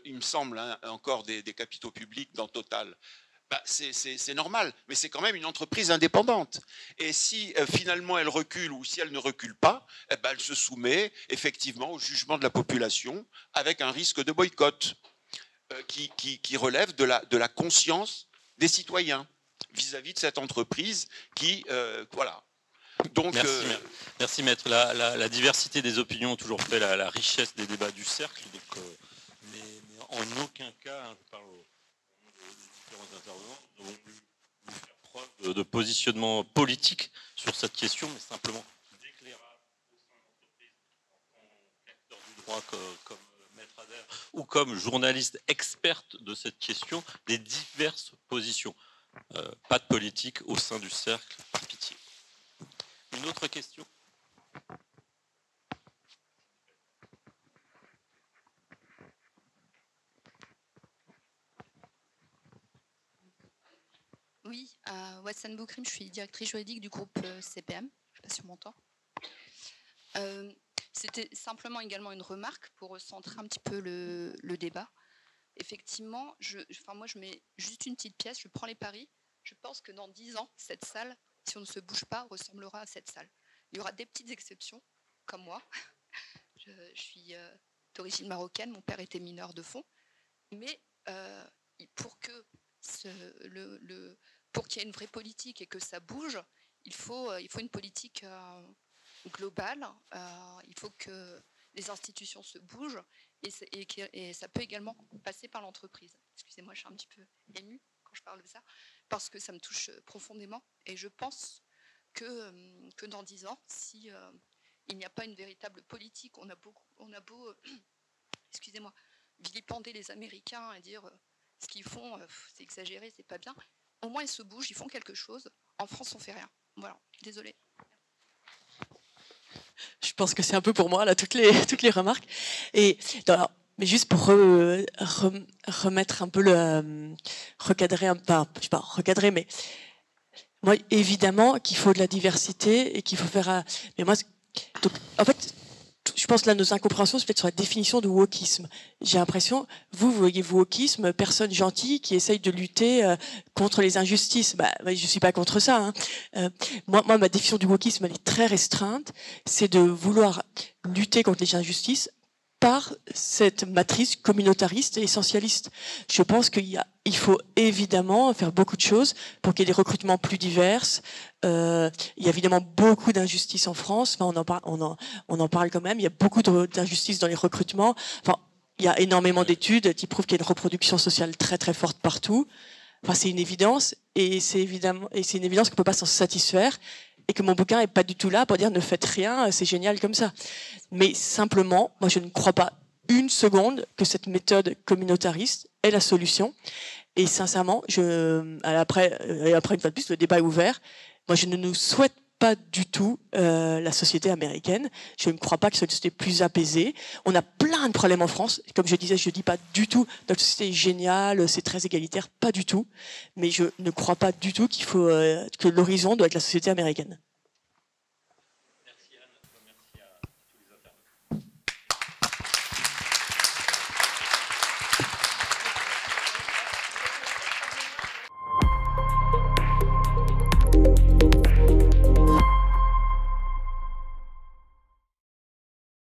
il me semble, encore des capitaux publics dans Total. bah, c'est normal, mais c'est quand même une entreprise indépendante. Et si finalement elle recule ou si elle ne recule pas, eh ben, elle se soumet effectivement au jugement de la population avec un risque de boycott qui relève de la conscience des citoyens vis-à-vis de cette entreprise qui, voilà. Donc, merci maître. La diversité des opinions a toujours fait la richesse des débats du cercle. Donc, mais en aucun cas, hein, je parle aux différents intervenants, nous avons voulu faire preuve de positionnement politique sur cette question, mais simplement d'éclairage au sein de l'entreprise en tant qu'acteur du droit comme maître Adair ou comme journaliste experte de cette question, des diverses positions. Pas de politique au sein du cercle, par pitié. Une autre question ? Oui, à Watson Bookrim, je suis directrice juridique du groupe CPM. Je ne sais pas si on m'entend. C'était simplement également une remarque pour recentrer un petit peu le débat. Effectivement, moi je mets juste une petite pièce, je prends les paris. Je pense que dans 10 ans, cette salle, si on ne se bouge pas, ressemblera à cette salle. Il y aura des petites exceptions, comme moi. Je suis d'origine marocaine, mon père était mineur de fond. Mais pour qu'il y ait une vraie politique et que ça bouge, il faut une politique globale. Il faut que les institutions se bougent et ça peut également passer par l'entreprise. Excusez-moi, je suis un petit peu émue quand je parle de ça, parce que ça me touche profondément. Et je pense que dans 10 ans, si il n'y a pas une véritable politique, on a beau excusez-moi, vilipender les Américains et dire ce qu'ils font, c'est exagéré, c'est pas bien. Au moins, ils se bougent, ils font quelque chose. En France, on fait rien. Voilà, désolée. Je pense que c'est un peu pour moi, là, toutes les remarques. Et alors, mais juste pour remettre un peu recadrer, enfin, je sais pas, recadrer, mais moi, évidemment qu'il faut de la diversité et qu'il faut faire. Mais moi, donc, en fait, je pense que là, nos incompréhensions, c'est peut-être sur la définition de wokisme. J'ai l'impression, vous voyez wokisme, personne gentille qui essaye de lutter contre les injustices. Je suis pas contre ça. Hein. Moi, ma définition du wokisme, elle est très restreinte. C'est de vouloir lutter contre les injustices par cette matrice communautariste et essentialiste. Je pense qu'il faut évidemment faire beaucoup de choses pour qu'il y ait des recrutements plus divers. Il y a évidemment beaucoup d'injustices en France. Enfin, on en parle quand même. Il y a beaucoup d'injustices dans les recrutements. Enfin, il y a énormément d'études qui prouvent qu'il y a une reproduction sociale très très forte partout. Enfin, c'est une évidence et c'est une évidence qu'on ne peut pas s'en satisfaire. Et que mon bouquin n'est pas du tout là pour dire ne faites rien, c'est génial comme ça. Mais simplement, moi je ne crois pas une seconde que cette méthode communautariste est la solution. Et sincèrement, après une fois de plus, le débat est ouvert. Moi je ne nous souhaite pas du tout la société américaine. Je ne crois pas que c'est une société plus apaisée. On a plein de problèmes en France. Comme je disais, je ne dis pas du tout notre société est géniale, c'est très égalitaire, pas du tout. Mais je ne crois pas du tout qu'il faut que l'horizon doit être la société américaine.